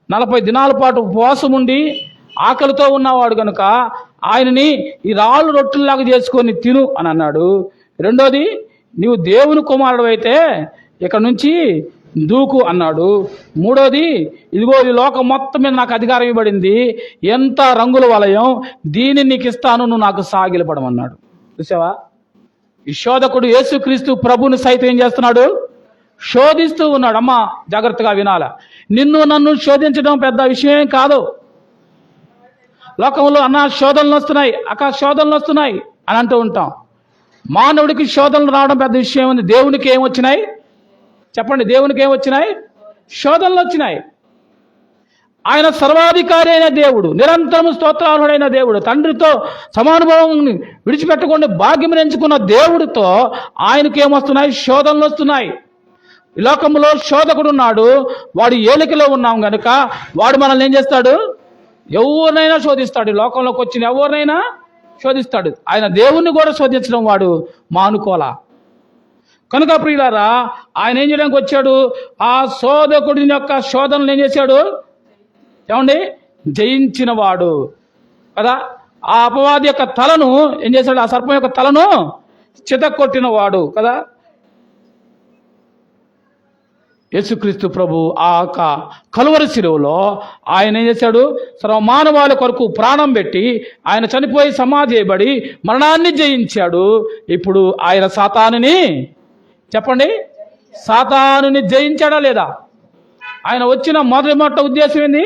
40 దినాల పాటు ఉపవాసం ఉండి ఆకలితో ఉన్నవాడు కనుక ఆయనని ఈ రాళ్ళు రొట్టెల్లాగా చేసుకొని తిను అని అన్నాడు. రెండోది, నీవు దేవుని కుమారుడు అయితే ఇక్కడ నుంచి దూకు అన్నాడు. మూడోది, ఇదిగో ఈ లోకం మొత్తం మీద నాకు అధికారం ఇవ్వబడింది, ఎంత రంగుల వలయం, దీన్ని నీకు ఇస్తాను, నువ్వు నాకు సాగిలపడమన్నాడు. చూసావా? ఈ శోధకుడు యేసుక్రీస్తు ప్రభుని సైతం ఏం చేస్తున్నాడు? శోధిస్తూ ఉన్నాడు. అమ్మా జాగ్రత్తగా వినాల, నిన్ను నన్ను శోధించడం పెద్ద విషయం కాదు. లోకంలో అన్న శోధనలు వస్తున్నాయి, అక్క శోధనలు వస్తున్నాయి అని అంటూ ఉంటాం. మానవుడికి శోధనలు రావడం పెద్ద విషయం ఉంది. దేవునికి ఏం వచ్చినాయి చెప్పండి? దేవునికి ఏం వచ్చినాయి? శోధనలు వచ్చినాయి. ఆయన సర్వాధికారి అయిన దేవుడు, నిరంతరము స్తోత్రార్హుడైన దేవుడు, తండ్రితో సమానుభవం విడిచిపెట్టకుండా భాగ్యం ఎంచుకున్న దేవుడితో ఆయనకి ఏమొస్తున్నాయి? శోధనలు వస్తున్నాయి. ఈ లోకంలో శోధకుడు ఉన్నాడు, వాడు ఏలికలో ఉన్నాం కనుక వాడు మనల్ని ఏం చేస్తాడు? ఎవరినైనా శోధిస్తాడు. ఈ లోకంలోకి వచ్చిన ఎవరినైనా శోధిస్తాడు. ఆయన దేవుణ్ణి కూడా శోధించడం వాడు మానుకోలా. కనుక ప్రియులారా, ఆయన ఏం చేయడానికి వచ్చాడు? ఆ శోధకుడి యొక్క శోధనలు ఏం చేశాడు? ఏమండి? జయించిన వాడు కదా. ఆ అపవాది యొక్క తలను ఏం చేశాడు? ఆ సర్పం యొక్క తలను చితక్కొట్టిన వాడు కదా. యేసుక్రీస్తు ప్రభు ఆ కలువరి శిలువలో ఆయన ఏం చేశాడు? సర్వమానవాళి కొరకు ప్రాణం పెట్టి ఆయన చనిపోయి సమాధి చేయబడి మరణాన్ని జయించాడు. ఇప్పుడు ఆయన సాతానుని చెప్పండి, సాతానుని జయించాడా లేదా? ఆయన వచ్చిన మొట్ట ఉద్దేశం ఏంది?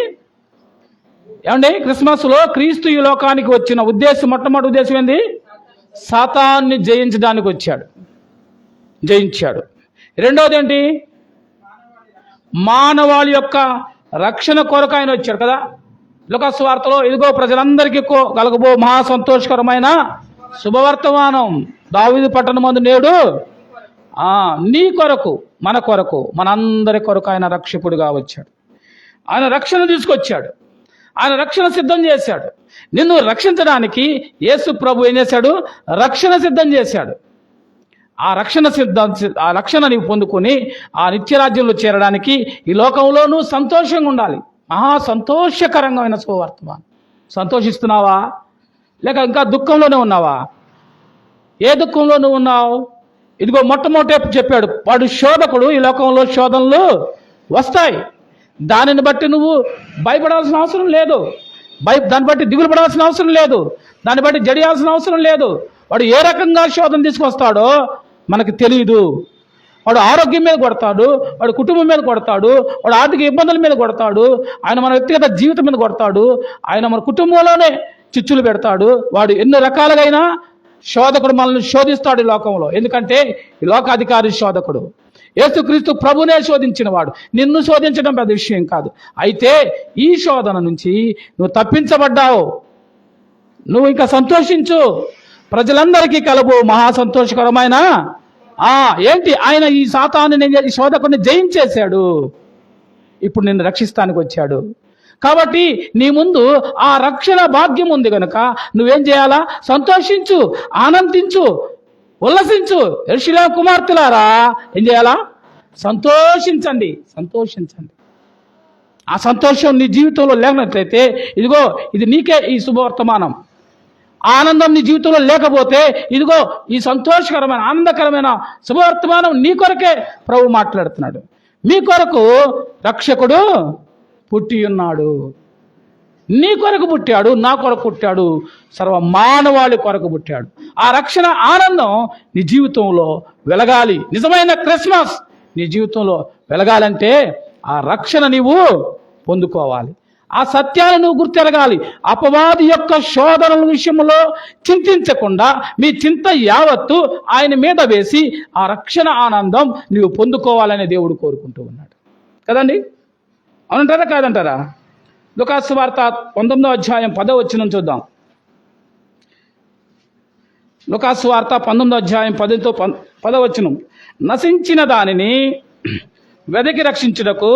ఏమండి? క్రిస్మస్లో క్రీస్తు ఈ లోకానికి వచ్చిన ఉద్దేశం, మొట్టమొదటి ఉద్దేశం ఏంది? సాతాన్ని జయించడానికి వచ్చాడు, జయించాడు. రెండవది ఏంటి? మానవాళి యొక్క రక్షణ కొరకు ఆయన వచ్చాడు కదా. లూకా సువార్తలో ఇదిగో ప్రజలందరికీ కలగబో మహా సంతోషకరమైన శుభవర్తమానం, దావీదు పట్టణమందు నేడు నీ కొరకు, మన కొరకు, మనందరి కొరకు ఆయన రక్షకుడిగా వచ్చాడు. ఆయన రక్షణ తీసుకొచ్చాడు, ఆయన రక్షణ సిద్ధం చేశాడు. నిన్ను రక్షించడానికి యేసు ప్రభు ఏం చేశాడు? రక్షణ సిద్ధం చేశాడు. ఆ రక్షణ నీవు పొందుకొని ఆ నిత్యరాజ్యంలో చేరడానికి ఈ లోకంలో నువ్వు సంతోషంగా ఉండాలి. మహా సంతోషకరమైన శుభవర్తమానం. సంతోషిస్తున్నావా లేక ఇంకా దుఃఖంలోనే ఉన్నావా? ఏ దుఃఖంలో నువ్వు ఉన్నావు? ఇదిగో మొట్టమొదటి చెప్పాడు, వాడు శోధకుడు. ఈ లోకంలో శోధనలు వస్తాయి, దానిని బట్టి నువ్వు భయపడాల్సిన అవసరం లేదు, దాన్ని బట్టి దిగులు పడాల్సిన అవసరం లేదు, దాన్ని బట్టి జడియాల్సిన అవసరం లేదు. వాడు ఏ రకంగా శోధన తీసుకొస్తాడో మనకు తెలియదు. వాడు ఆరోగ్యం మీద కొడతాడు, వాడు కుటుంబం మీద కొడతాడు, వాడు ఆర్థిక ఇబ్బందుల మీద కొడతాడు, ఆయన మన వ్యక్తిగత జీవితం మీద కొడతాడు, ఆయన మన కుటుంబంలోనే చిచ్చులు పెడతాడు. వాడు ఎన్ని రకాలుగైనా శోధకుడు మనల్ని శోధిస్తాడు ఈ లోకంలో. ఎందుకంటే ఈ లోకాధికారి శోధకుడు. యేసుక్రీస్తు ప్రభునే శోధించిన వాడు. నిన్ను శోధించడం పెద్ద విషయం కాదు. అయితే ఈ శోధన నుంచి నువ్వు తప్పించబడ్డావు, నువ్వు ఇంకా సంతోషించు. ప్రజలందరికీ కలబు మహా సంతోషకరమైన ఏంటి? ఆయన ఈ సాతాను ఈ శోధకుడిని జయించేశాడు, ఇప్పుడు నిన్ను రక్షిస్తానికి వచ్చాడు. కాబట్టి నీ ముందు ఆ రక్షణ భాగ్యం ఉంది కనుక నువ్వేం చేయాలా? సంతోషించు, ఆనందించు, ఉల్లసించు. యెరూషలేము కుమార్తెలారా ఏం చేయాలా? సంతోషించండి, సంతోషించండి. ఆ సంతోషం నీ జీవితంలో లేనట్లయితే ఇదిగో ఇది నీకే ఈ శుభవర్తమానం. ఆనందం నీ జీవితంలో లేకపోతే ఇదిగో ఈ సంతోషకరమైన ఆనందకరమైన శుభవర్తమానం నీ కొరకే ప్రభు మాట్లాడుతున్నాడు. మీ కొరకు రక్షకుడు పుట్టి ఉన్నాడు. నీ కొరకు పుట్టాడు, నా కొరకు పుట్టాడు, సర్వ మానవాళి కొరకు పుట్టాడు. ఆ రక్షణ ఆనందం నీ జీవితంలో వెలగాలి. నిజమైన క్రిస్మస్ నీ జీవితంలో వెలగాలంటే ఆ రక్షణ నీవు పొందుకోవాలి. ఆ సత్యాన్ని నువ్వు గుర్తెరగాలి. అపవాది యొక్క శోధనల విషయంలో చింతించకుండా మీ చింత యావత్తు ఆయన మీద వేసి ఆ రక్షణ ఆనందం నీవు పొందుకోవాలని దేవుడు కోరుకుంటూ ఉన్నాడు కదండి. అవునంటారా కాదంటారా? లూకాసు వార్త 19వ అధ్యాయం 10వ వచనం చూద్దాం. లూకాసు వార్త 19వ అధ్యాయం 10వ వచనం. నశించిన దానిని వెదకి రక్షించుటకు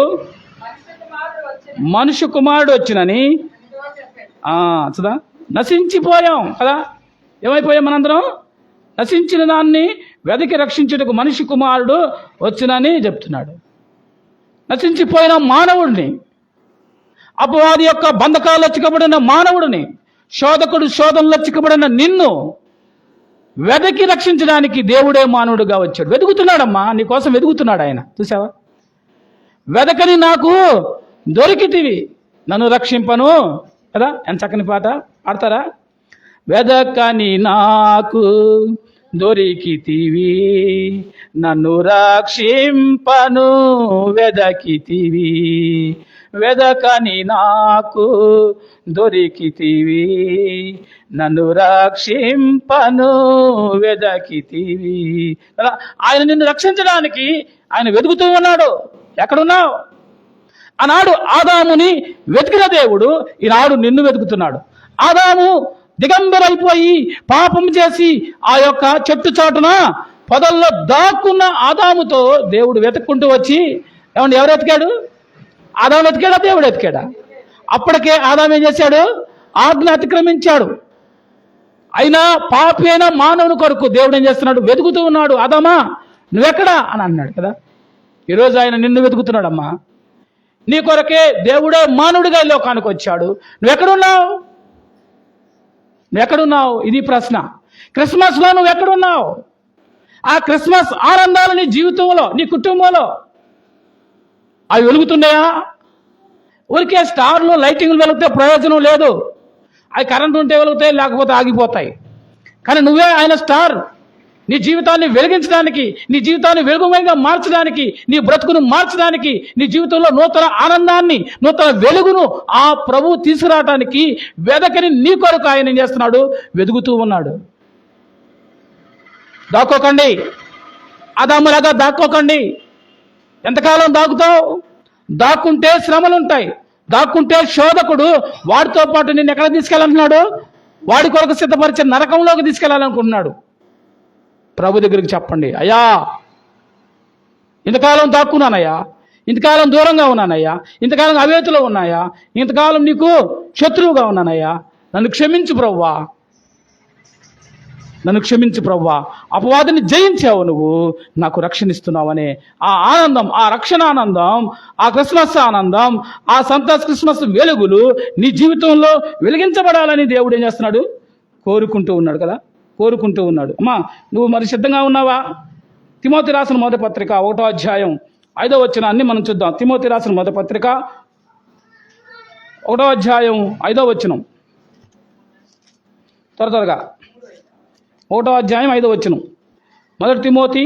మనుష్య కుమారుడు వచ్చినని. చూదా, నశించిపోయాం కదా, ఏమైపోయాం మనందరం? నశించిన దాన్ని వెదకి రక్షించుటకు మనిషి కుమారుడు వచ్చినని చెప్తున్నాడు. నశించిపోయిన మానవుడిని, అపవాది యొక్క బంధకాల్లో చిక్కబడిన మానవుడిని, శోధనలో చిక్కబడిన నిన్ను వెదకి రక్షించడానికి దేవుడే మానవుడిగా వచ్చాడు. వెతుకుతున్నాడమ్మా, నీకోసం వెతుకుతున్నాడు ఆయన. చూసావా? వెదకని నాకు దొరికితివి, నన్ను రక్షింపను కదా. ఎంత చక్కని పాట పాడతారా? వెదకని నాకు దొరికితివి, నన్ను రక్షింపను వెదకితివి. వెదకని నాకు దొరికితివి, నన్ను రక్షింపను వెదకితివి కదా. ఆయన నిన్ను రక్షించడానికి ఆయన వెతుకుతూ ఉన్నాడు. ఎక్కడున్నావు? ఆనాడు ఆదాముని వెతికిన దేవుడు ఈనాడు నిన్ను వెతుకుతున్నాడు. ఆదాము దిగంబరైపోయి పాపం చేసి ఆ యొక్క చెట్టు చాటున పొదల్లో దాక్కున్న ఆదాముతో దేవుడు వెతుక్కుంటూ వచ్చి, ఏమండి ఎవరు వెతికాడు? ఆదాము వెతికాడా? దేవుడు వెతికాడా? అప్పటికే ఆదాము ఏం చేశాడు? ఆజ్ఞ అతిక్రమించాడు. అయినా పాపి అయిన మానవుని కొరకు దేవుడు ఏం చేస్తున్నాడు? వెతుకుతూ ఉన్నాడు. ఆదామా నువ్వెక్కడా అని అన్నాడు కదా. ఈరోజు ఆయన నిన్ను వెతుకుతున్నాడమ్మా. నీ కొరకే దేవుడే మానవుడిగా ఈ లోకానికి వచ్చాడు. నువ్వెక్కడున్నావు? నువ్వెక్కడున్నావు? ఇది ప్రశ్న. క్రిస్మస్లో నువ్వెక్కడున్నావు? ఆ క్రిస్మస్ ఆనందాలు నీ జీవితంలో, నీ కుటుంబంలో అవి వెలుగుతున్నాయా? ఊరికే స్టార్లు లైటింగ్లు వెలిగితే ప్రయోజనం లేదు. అవి కరెంట్ ఉంటే వెలుగుతాయి, లేకపోతే ఆగిపోతాయి. కానీ నువ్వే ఆయన స్టార్. నీ జీవితాన్ని వెలిగించడానికి, నీ జీవితాన్ని వెలుగుమయంగా మార్చడానికి, నీ బ్రతుకును మార్చడానికి, నీ జీవితంలో నూతన ఆనందాన్ని, నూతన వెలుగును ఆ ప్రభువు తీసుకురావడానికి వెదకని నీ కొరకు ఆయన ఏం చేస్తున్నాడు? వెతుకుతూ ఉన్నాడు. దాక్కోకండి, ఆదాములాగా దాక్కోకండి. ఎంతకాలం దాక్కుతావు? దాక్కుంటే శ్రమలుంటాయి, దాక్కుంటే శోధకుడు వాడితో పాటు నిన్ను ఎక్కడ తీసుకెళ్ళాలంటున్నాడు? వాడి కొరకు సిద్ధపరిచే నరకంలోకి తీసుకెళ్ళాలనుకుంటున్నాడు. ప్రభు దగ్గరికి చెప్పండి, అయ్యా ఇంతకాలం దాక్కున్నానయ్యా, ఇంతకాలం దూరంగా ఉన్నానయ్యా, ఇంతకాలం అవేతులో ఉన్నాయా, ఇంతకాలం నీకు శత్రువుగా ఉన్నానయ్యా, నన్ను క్షమించు ప్రభువా, నన్ను క్షమించు ప్రభువా. అపవాదిని జయించావు, నువ్వు నాకు రక్షణ ఇస్తున్నావనే ఆ ఆనందం, ఆ రక్షణ ఆనందం, ఆ క్రిస్మస్ ఆనందం, ఆ సంతోష క్రిస్మస్ వెలుగులు నీ జీవితంలో వెలిగించబడాలని దేవుడు ఏం చేస్తున్నాడు? కోరుకుంటూ ఉన్నాడు కదా, కోరుకుంటూ ఉన్నాడు. అమ్మా నువ్వు మరి సిద్ధంగా ఉన్నావా? తిమోతి రాసిన మొదటి పత్రిక 1వ అధ్యాయం 5వ వచనాన్ని మనం చూద్దాం. తిమోతి రాసిన మొదటి పత్రిక 1వ అధ్యాయం 5వ వచనం. త్వరగా 1వ అధ్యాయం 5వ వచనం. మొదటి తిమోతి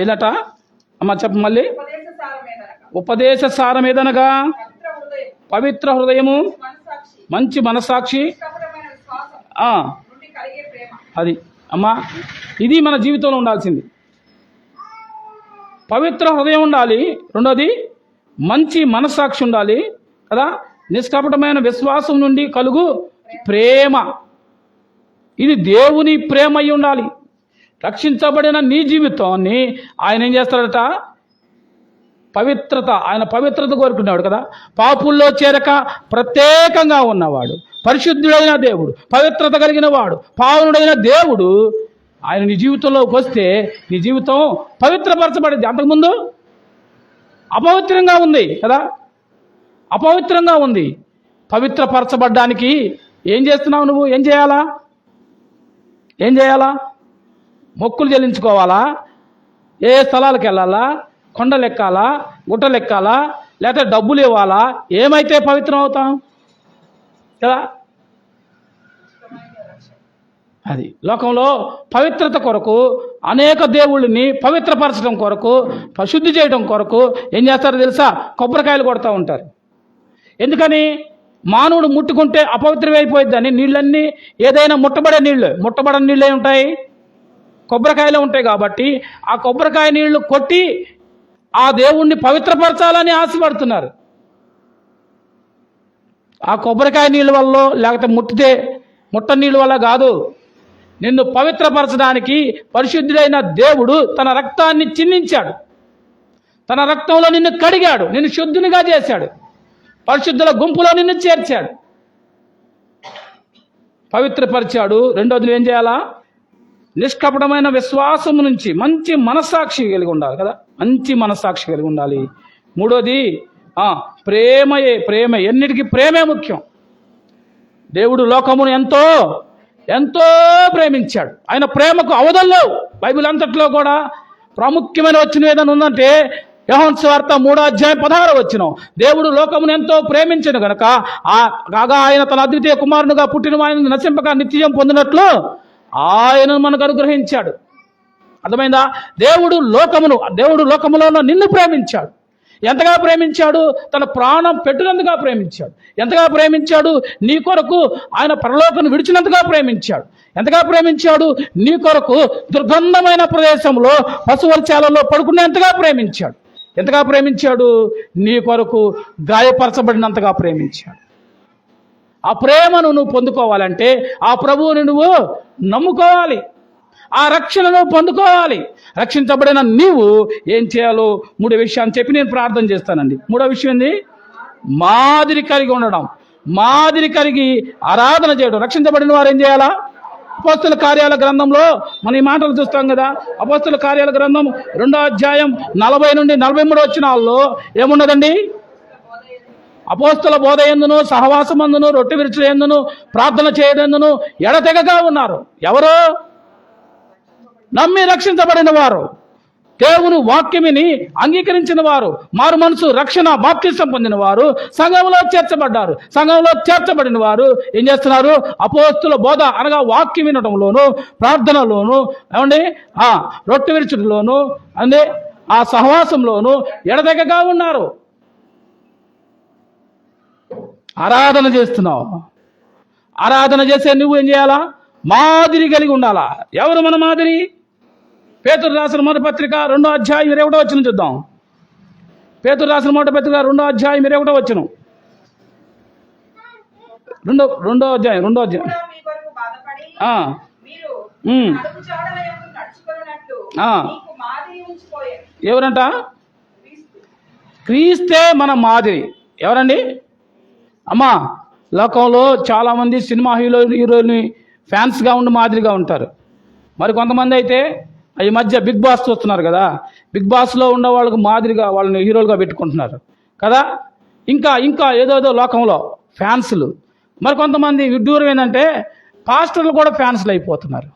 ఇలాట అమ్మా చెప్పు మళ్ళీ. ఉపదేశ సారమేదనగా పవిత్ర హృదయము, మంచి మనస్సాక్షి. అది అమ్మా, ఇది మన జీవితంలో ఉండాల్సింది. పవిత్ర హృదయం ఉండాలి, రెండోది మంచి మనస్సాక్షి ఉండాలి కదా, నిష్కపటమైన విశ్వాసం నుండి కలుగు ప్రేమ. ఇది దేవుని ప్రేమ అయి ఉండాలి. రక్షించబడిన నీ జీవితాన్ని ఆయన ఏం చేస్తాడట? పవిత్రత, ఆయన పవిత్రత కోరుకున్నాడు కదా. పాపుల్లో చేరక ప్రత్యేకంగా ఉన్నవాడు, పరిశుద్ధుడైన దేవుడు, పవిత్రత కలిగిన వాడు, పావనుడైన దేవుడు ఆయన నీ జీవితంలోకి వస్తే నీ జీవితం పవిత్రపరచబడింది. అంతకుముందు అపవిత్రంగా ఉంది కదా, అపవిత్రంగా ఉంది. పవిత్రపరచబడ్డానికి ఏం చేస్తున్నావు నువ్వు? ఏం చేయాలా? ఏం చేయాలా? మొక్కులు చెల్లించుకోవాలా? ఏ స్థలాలకు వెళ్ళాలా? కొండలు ఎక్కాలా? గుట్టలు ఎక్కాలా? లేకపోతే డబ్బులు ఇవ్వాలా? ఏమైతే పవిత్రం అవుతాం కదా. అది లోకంలో పవిత్రత కొరకు అనేక దేవుళ్ళని పవిత్రపరచడం కొరకు, శుద్ధి చేయడం కొరకు ఏం చేస్తారో తెలుసా? కొబ్బరికాయలు కొడతా ఉంటారు. ఎందుకని? మానవుడు ముట్టుకుంటే అపవిత్రమైపోయిద్దని నీళ్ళన్నీ ఏదైనా ముట్టబడని నీళ్ళు ఏమి ఉంటాయి? కొబ్బరికాయలో ఉంటాయి. కాబట్టి ఆ కొబ్బరికాయ నీళ్లు కొట్టి ఆ దేవుణ్ణి పవిత్రపరచాలని ఆశపడుతున్నారు. ఆ కొబ్బరికాయ నీళ్ళ వల్ల లేకపోతే ముట్ట నీళ్ళ వల్ల కాదు. నిన్ను పవిత్రపరచడానికి పరిశుద్ధుడైన దేవుడు తన రక్తాన్ని చిందించాడు. తన రక్తంలో నిన్ను కడిగాడు, నిన్ను శుద్ధునిగా చేశాడు, పరిశుద్ధుల గుంపులో నిన్ను చేర్చాడు, పవిత్రపరిచాడు. రెండోది ఏం చేయాలా? నిష్కపటమైన విశ్వాసం నుంచి మంచి మనస్సాక్షి కలిగి ఉండాలి కదా, మంచి మనస్సాక్షి కలిగి ఉండాలి. మూడోది ప్రేమ. ఎన్నిటికీ ప్రేమే ముఖ్యం. దేవుడు లోకమును ఎంతో ఎంతో ప్రేమించాడు. ఆయన ప్రేమకు అవధులు బైబిల్ అంతట్లో కూడా ప్రాముఖ్యమైన వచనం ఏదైనా ఉందంటే యోహాను సువార్త 3:16 దేవుడు లోకమును ఎంతో ప్రేమించను గనక కాగా ఆయన తన అద్వితీయ కుమారునిగా పుట్టిన ఆయన నశింపక నిత్యం పొందినట్లు ఆయనను మనకు అనుగ్రహించాడు. అర్థమైందా? దేవుడు లోకములో నిన్ను ప్రేమించాడు. ఎంతగా ప్రేమించాడు? తన ప్రాణం పెట్టినంతగా ప్రేమించాడు. ఎంతగా ప్రేమించాడు? నీ కొరకు ఆయన పరలోకను విడిచినంతగా ప్రేమించాడు. ఎంతగా ప్రేమించాడు? నీ కొరకు దుర్గంధమైన ప్రదేశంలో పశువుల చాలలో పడుకునేంతగా ప్రేమించాడు. ఎంతగా ప్రేమించాడు? నీ కొరకు గాయపరచబడినంతగా ప్రేమించాడు. ఆ ప్రేమను నువ్వు పొందుకోవాలంటే ఆ ప్రభువుని నువ్వు నమ్ముకోవాలి, ఆ రక్షణను పొందుకోవాలి. రక్షించబడిన నీవు ఏం చేయాలో 3 విషయాన్ని చెప్పి నేను ప్రార్థన చేస్తానండి. 3వ విషయం ఏంది? మాదిరి కలిగి ఉండడం, మాదిరి కలిగి ఆరాధన చేయడం. రక్షించబడిన వారు ఏం చేయాలా? అపోస్తల కార్యాల గ్రంథంలో మనం ఈ మాటలు చూస్తాం కదా. అపోస్తల కార్యాల గ్రంథం 2:40 నుండి 43 వచనాల్లో ఏమున్నదండి? అపోస్తల బోధ యందును సహవాసమందును రొట్టె విరుచుట యందును ప్రార్థన చేయడందును ఎడతెగగా ఉన్నారు. ఎవరు? నమ్మి రక్షించబడిన వారు, దేవుని వాక్యమిని అంగీకరించిన వారు, మారు మనసు రక్షణ బాప్తిసం పొందిన వారు, సంఘంలో చేర్చబడ్డారు. సంఘంలో చేర్చబడిన వారు ఏం చేస్తున్నారు? అపోస్తుల బోధ అనగా వాక్యం వినడంలోను, ప్రార్థనలోను, ఏమండి రొట్టె విరుచుటలోను, అంటే ఆ సహవాసంలోను ఎడతెగగా ఉన్నారు. ఆరాధన చేస్తున్నావు. ఆరాధన చేసే నువ్వు ఏం చేయాలా? మాదిరి కలిగి ఉండాలా. ఎవరు మన మాదిరి? పేతురు రాసిన మొదటి పత్రిక 2:21 చూద్దాం. పేతురు రాసిన మొదటి పత్రిక 2:21 రెండో అధ్యాయం. ఎవరంట? క్రీస్తే మన మాదిరి. ఎవరండి? అమ్మా, లోకంలో చాలామంది సినిమా హీరోని ఫ్యాన్స్గా ఉండి మాదిరిగా ఉంటారు. మరి కొంతమంది అయితే ఈ మధ్య బిగ్ బాస్ చూస్తున్నారు కదా, బిగ్ బాస్లో ఉన్న వాళ్ళకు మాదిరిగా వాళ్ళని హీరోలుగా పెట్టుకుంటున్నారు కదా. ఇంకా ఏదోదో లోకంలో ఫ్యాన్స్లు. మరి కొంతమంది విడ్డూరం ఏంటంటే పాస్టర్లు కూడా ఫ్యాన్స్లు అయిపోతున్నారు.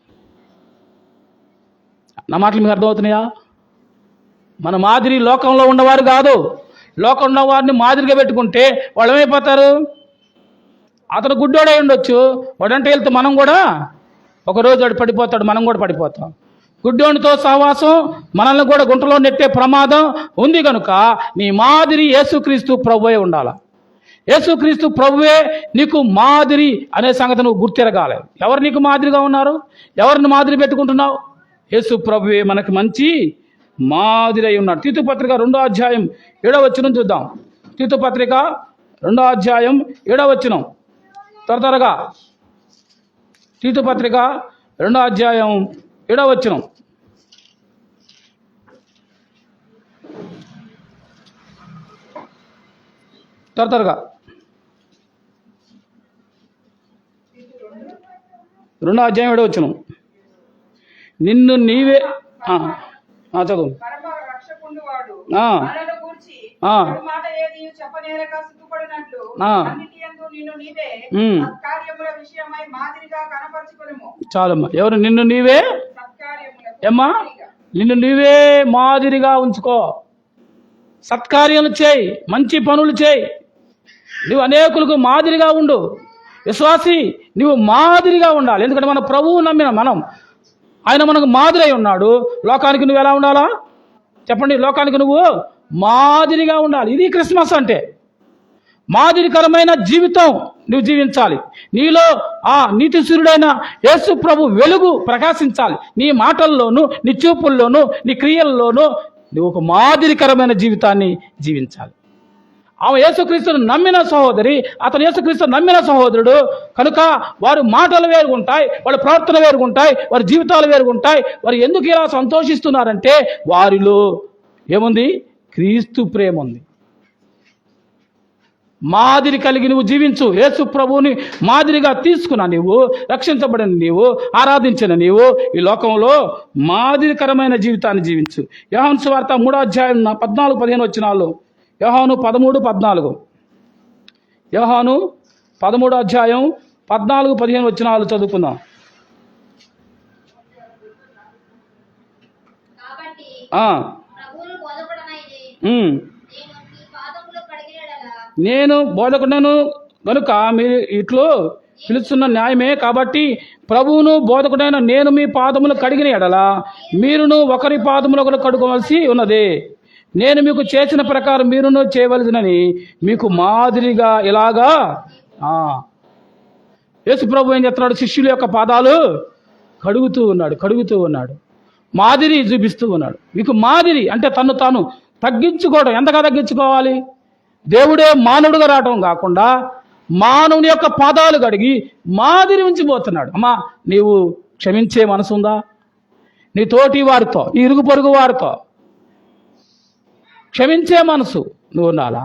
నా మాటలు మీకు అర్థమవుతున్నాయా? మన మాదిరి లోకంలో ఉన్నవారు కాదు. లోకంలో ఉన్న వారిని మాదిరిగా పెట్టుకుంటే వాళ్ళు ఏమైపోతారు? అతను గుడ్డోడై ఉండొచ్చు, వాడంటే వెళ్తే మనం కూడా ఒకరోజు వాడు పడిపోతాడు, మనం కూడా పడిపోతాం. గుడ్డోనితో సహవాసం మనల్ని కూడా గుంటలో నెట్టే ప్రమాదం ఉంది. కనుక నీ మాదిరి యేసుక్రీస్తు ప్రభువే ఉండాలి. యేసుక్రీస్తు ప్రభువే నీకు మాదిరి అనే సంగతి నువ్వు గుర్తిరగాలి. ఎవరు నీకు మాదిరిగా ఉన్నారు? ఎవరిని మాదిరి పెట్టుకుంటున్నావు? యేసు ప్రభువే మనకు మంచి మాదిరి అయి ఉన్నాడు. తీతు పత్రిక 2:7 చూద్దాం. తీతు పత్రిక 2:7 త్వరగా. తీతు పత్రిక 2:7 త్వరగా. 2:7 నిన్ను నీవే చదువు. చాలమ్మా. ఎవరు? నిన్ను నీవే ఏమ్మా, నిన్ను నీవే మాదిరిగా ఉంచుకో. సత్కార్యాలు చేయి, మంచి పనులు చేయి. నువ్వు అనేకులకు మాదిరిగా ఉండు. విశ్వాసి, నువ్వు మాదిరిగా ఉండాలి. ఎందుకంటే మన ప్రభువు నమ్మిన మనం, ఆయన మనకు మాదిరి అయి ఉన్నాడు. లోకానికి నువ్వు ఎలా ఉండాలా చెప్పండి? లోకానికి నువ్వు మాదిరిగా ఉండాలి. ఇది క్రిస్మస్ అంటే. మాదిరికరమైన జీవితం నువ్వు జీవించాలి. నీలో ఆ నీతి సూర్యుడైన యేసు ప్రభు వెలుగు ప్రకాశించాలి. నీ మాటల్లోనూ, నీ చూపుల్లోనూ, నీ క్రియల్లోనూ నువ్వు ఒక మాదిరికరమైన జీవితాన్ని జీవించాలి. ఆమె యేసుక్రీస్తును నమ్మిన సహోదరి, అతను యేసుక్రీస్తును నమ్మిన సహోదరుడు కనుక వారి మాటలు వేరుగుంటాయి, వాళ్ళ ప్రవర్తన వేరుగుంటాయి, వారి జీవితాలు వేరుగుంటాయి. వారు ఎందుకు ఇలా సంతోషిస్తున్నారంటే వారిలో ఏముంది? క్రీస్తు ప్రేమ ఉంది. మాదిరి కలిగి నువ్వు జీవించు. యేసు ప్రభువుని మాదిరిగా తీసుకున్నా నీవు, రక్షించబడిన నీవు, ఆరాధించిన నీవు ఈ లోకంలో మాదిరికరమైన జీవితాన్ని జీవించు. యోహాను సువార్త 3వ అధ్యాయం 14-15 వచనాలు. యోహాను 13-14. యోహాను 13వ అధ్యాయం 14-15 వచనాలు చదువుకుందాం. నేను బోధకుడను గనుక మీరు ఇట్లు పిలుస్తున్న న్యాయమే. కాబట్టి ప్రభువును బోధకుడైన నేను మీ పాదములు కడిగిన ఎడల మీరును ఒకరి పాదములు ఒకరు కడుగవలసి ఉన్నది. నేను మీకు చేసిన ప్రకారం మీరును చేయవలసినని మీకు మాదిరిగా ఇలాగా. యేసు ప్రభు ఏం చెప్తున్నాడు? శిష్యుల యొక్క పాదాలు కడుగుతూ ఉన్నాడు. మాదిరి చూపిస్తూ ఉన్నాడు. మీకు మాదిరి అంటే తను తాను తగ్గించుకోవడం. ఎంతగా తగ్గించుకోవాలి? దేవుడే మానవుడుగా రావడం కాకుండా మానవుని యొక్క పాదాలు కడిగి మాదిరి ఉంచిపోతున్నాడు. అమ్మా, నీవు క్షమించే మనసు ఉందా? నీ తోటి వారితో, నీ ఇరుగు పొరుగు వారితో క్షమించే మనసు నువ్వు ఉండాలా?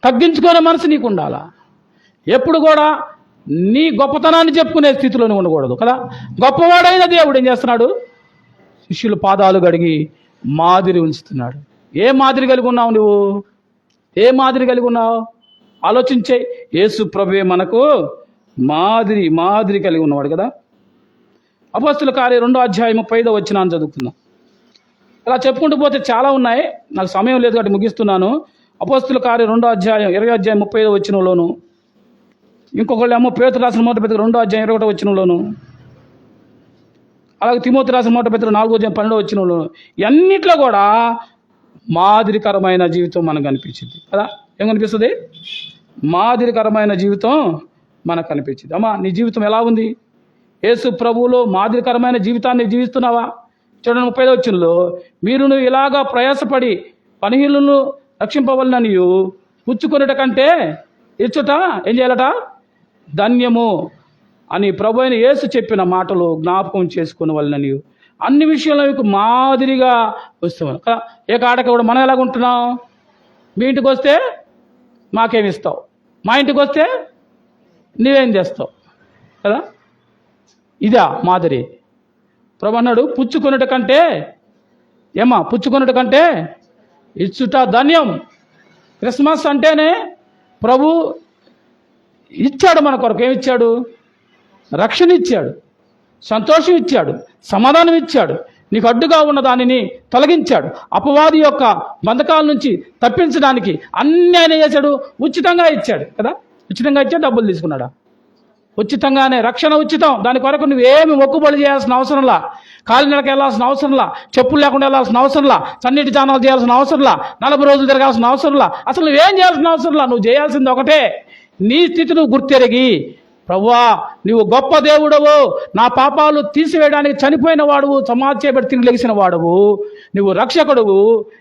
తగ్గించుకునే మనసు నీకు ఉండాలా? ఎప్పుడు కూడా నీ గొప్పతనాన్ని చెప్పుకునే స్థితిలో నువ్వు ఉండకూడదు కదా. గొప్పవాడైన దేవుడు ఏం చేస్తున్నాడు? శిష్యుల పాదాలు కడిగి మాదిరి ఉంచుతున్నాడు. ఏ మాదిరి కలిగి ఉన్నావు నువ్వు? ఏ మాదిరి కలిగి ఉన్నావు? ఆలోచించే. యేసు ప్రభువే మనకు మాదిరి కలిగి ఉన్నవాడు కదా. అపొస్తలుల కార్యం 2వ అధ్యాయం 35వ వచనాన్ని చదువుకుందాం. ఇలా చెప్పుకుంటూ పోతే చాలా ఉన్నాయి, నాకు సమయం లేదు కాబట్టి ముగిస్తున్నాను. అపొస్తలుల కార్యం 2వ అధ్యాయం 20వ అధ్యాయం 35వ వచనంలోను, ఇంకొకళ్ళు ఏమో పేతురు రాసిన మొదటి పత్రిక 2వ అధ్యాయం 21వ వచనంలోను, అలాగే తిమోతి రాసిన మొదటి పత్రిక 4వ అధ్యాయం 12వ వచనంలోను, అన్నిట్లో కూడా మాదిరికరమైన జీవితం మనకు కనిపించింది కదా. ఏం కనిపిస్తుంది? మాదిరికరమైన జీవితం మనకు కనిపించింది. అమ్మా, నీ జీవితం ఎలా ఉంది? యేసు ప్రభువులో మాదిరికరమైన జీవితాన్ని జీవిస్తున్నావా? చూడండి 35వ వచనంలో, మీరును ఇలాగా ప్రయాసపడి పనిహీనులను రక్షింపవలననియు పుచ్చుకొనుట కంటే ఇచ్చుట ఏం చేయాలట? ధన్యము అని ప్రభు అయిన యేసు చెప్పిన మాటలు జ్ఞాపకం చేసుకునే వాళ్ళని అన్ని విషయాల్లో మీకు మాదిరిగా వస్తాం కదా. ఏ కాడకి కూడా మనం ఎలాగుంటున్నాం? మీ ఇంటికి వస్తే మాకేమిస్తావు, మా ఇంటికి వస్తే నీవేం చేస్తావు కదా. ఇదా మాదిరి? ప్రభు అన్నాడు పుచ్చుకొనుట కంటే ఇచ్చుట ధన్యం. క్రిస్మస్ అంటేనే ప్రభు ఇచ్చాడు మన కొరకు. ఏమిచ్చాడు? రక్షణ ఇచ్చాడు, సంతోషం ఇచ్చాడు, సమాధానం ఇచ్చాడు, నీకు అడ్డుగా ఉన్న దానిని తొలగించాడు, అపవాది యొక్క బంధకాల నుంచి తప్పించడానికి అన్ని ఆయన చేశాడు. ఉచితంగా ఇచ్చాడు కదా. ఉచితంగా ఇచ్చాడు, డబ్బులు తీసుకున్నాడా? ఉచితంగానే. రక్షణ ఉచితం. దాని కొరకు నువ్వేమి మొక్కుబడి చేయాల్సిన అవసరంలా, కాలినడక వెళ్ళాల్సిన అవసరంలా, చెప్పులు లేకుండా వెళ్ళాల్సిన అవసరంలా, సన్నిటి జానాలు చేయాల్సిన అవసరంలా, 40 రోజులు తిరగాల్సిన అవసరంలా, అసలు నువ్వేం చేయాల్సిన అవసరంలా. నువ్వు చేయాల్సింది ఒకటే, నీ స్థితి నువ్వు గుర్తెరిగి, ప్రభువా నువ్వు గొప్ప దేవుడవు, నా పాపాలు తీసివేయడానికి చనిపోయిన వాడువు, సమాధి చేయబడి తిరిగి లెగిసిన వాడువు, నువ్వు రక్షకుడువు,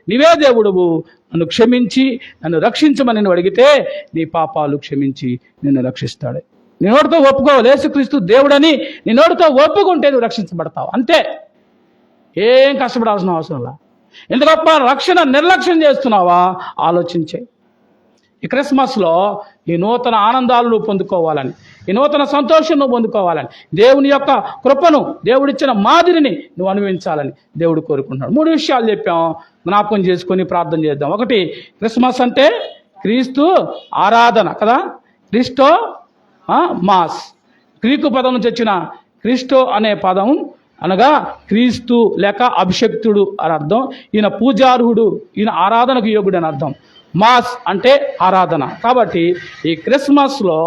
నీవే దేవుడువు, నన్ను క్షమించి నన్ను రక్షించమని నువ్వు అడిగితే నీ పాపాలు క్షమించి నిన్ను రక్షిస్తాడు. నీ నోటితో ఒప్పుకోవాలి యేసుక్రీస్తు దేవుడని, నీ నోటితో ఒప్పుకుంటే నువ్వు రక్షించబడతావు. అంతే, ఏం కష్టపడాల్సిన అవసరంలా. ఎంత గొప్ప రక్షణ నిర్లక్ష్యం చేస్తున్నావా ఆలోచించే. ఈ క్రిస్మస్లో ఈ నూతన ఆనందాలు నువ్వు పొందుకోవాలని, ఈ నూతన సంతోషం నువ్వు పొందుకోవాలని, దేవుని యొక్క కృపను, దేవుడిచ్చిన మాదిరిని నువ్వు అనుభవించాలని దేవుడు కోరుకుంటున్నాడు. 3 విషయాలు చెప్పాం, జ్ఞాపకం చేసుకొని ప్రార్థన చేద్దాం. ఒకటి, క్రిస్మస్ అంటే క్రీస్తు ఆరాధన కదా. క్రిస్టో మాస్, గ్రీకు పదం నుంచి వచ్చిన క్రిస్టో అనే పదం అనగా క్రీస్తు లేక అభిషక్తుడు అని అర్థం. ఈయన పూజార్హుడు, ఈయన ఆరాధనకు యోగుడు అని అర్థం. మాస్ అంటే ఆరాధన. కాబట్టి ఈ క్రిస్మస్లో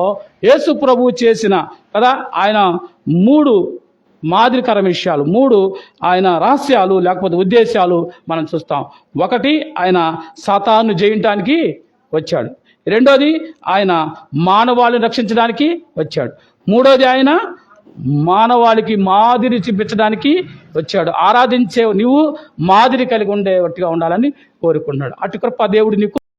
యేసు ప్రభువు చేసిన కదా ఆయన 3 మాదిరికర విషయాలు, 3 ఆయన రహస్యాలు లేకపోతే ఉద్దేశాలు మనం చూస్తాం. ఒకటి, ఆయన సాతాను జయించడానికి వచ్చాడు. రెండోది ఆయన మానవాళిని రక్షించడానికి వచ్చాడు. మూడోది ఆయన మానవాళికి మాదిరి చూపించడానికి వచ్చాడు. ఆరాధించే నువ్వు మాదిరి కలిగి ఉండేట్టుగా ఉండాలని కోరుకున్నాడు. అటు కృప దేవుడు నీకు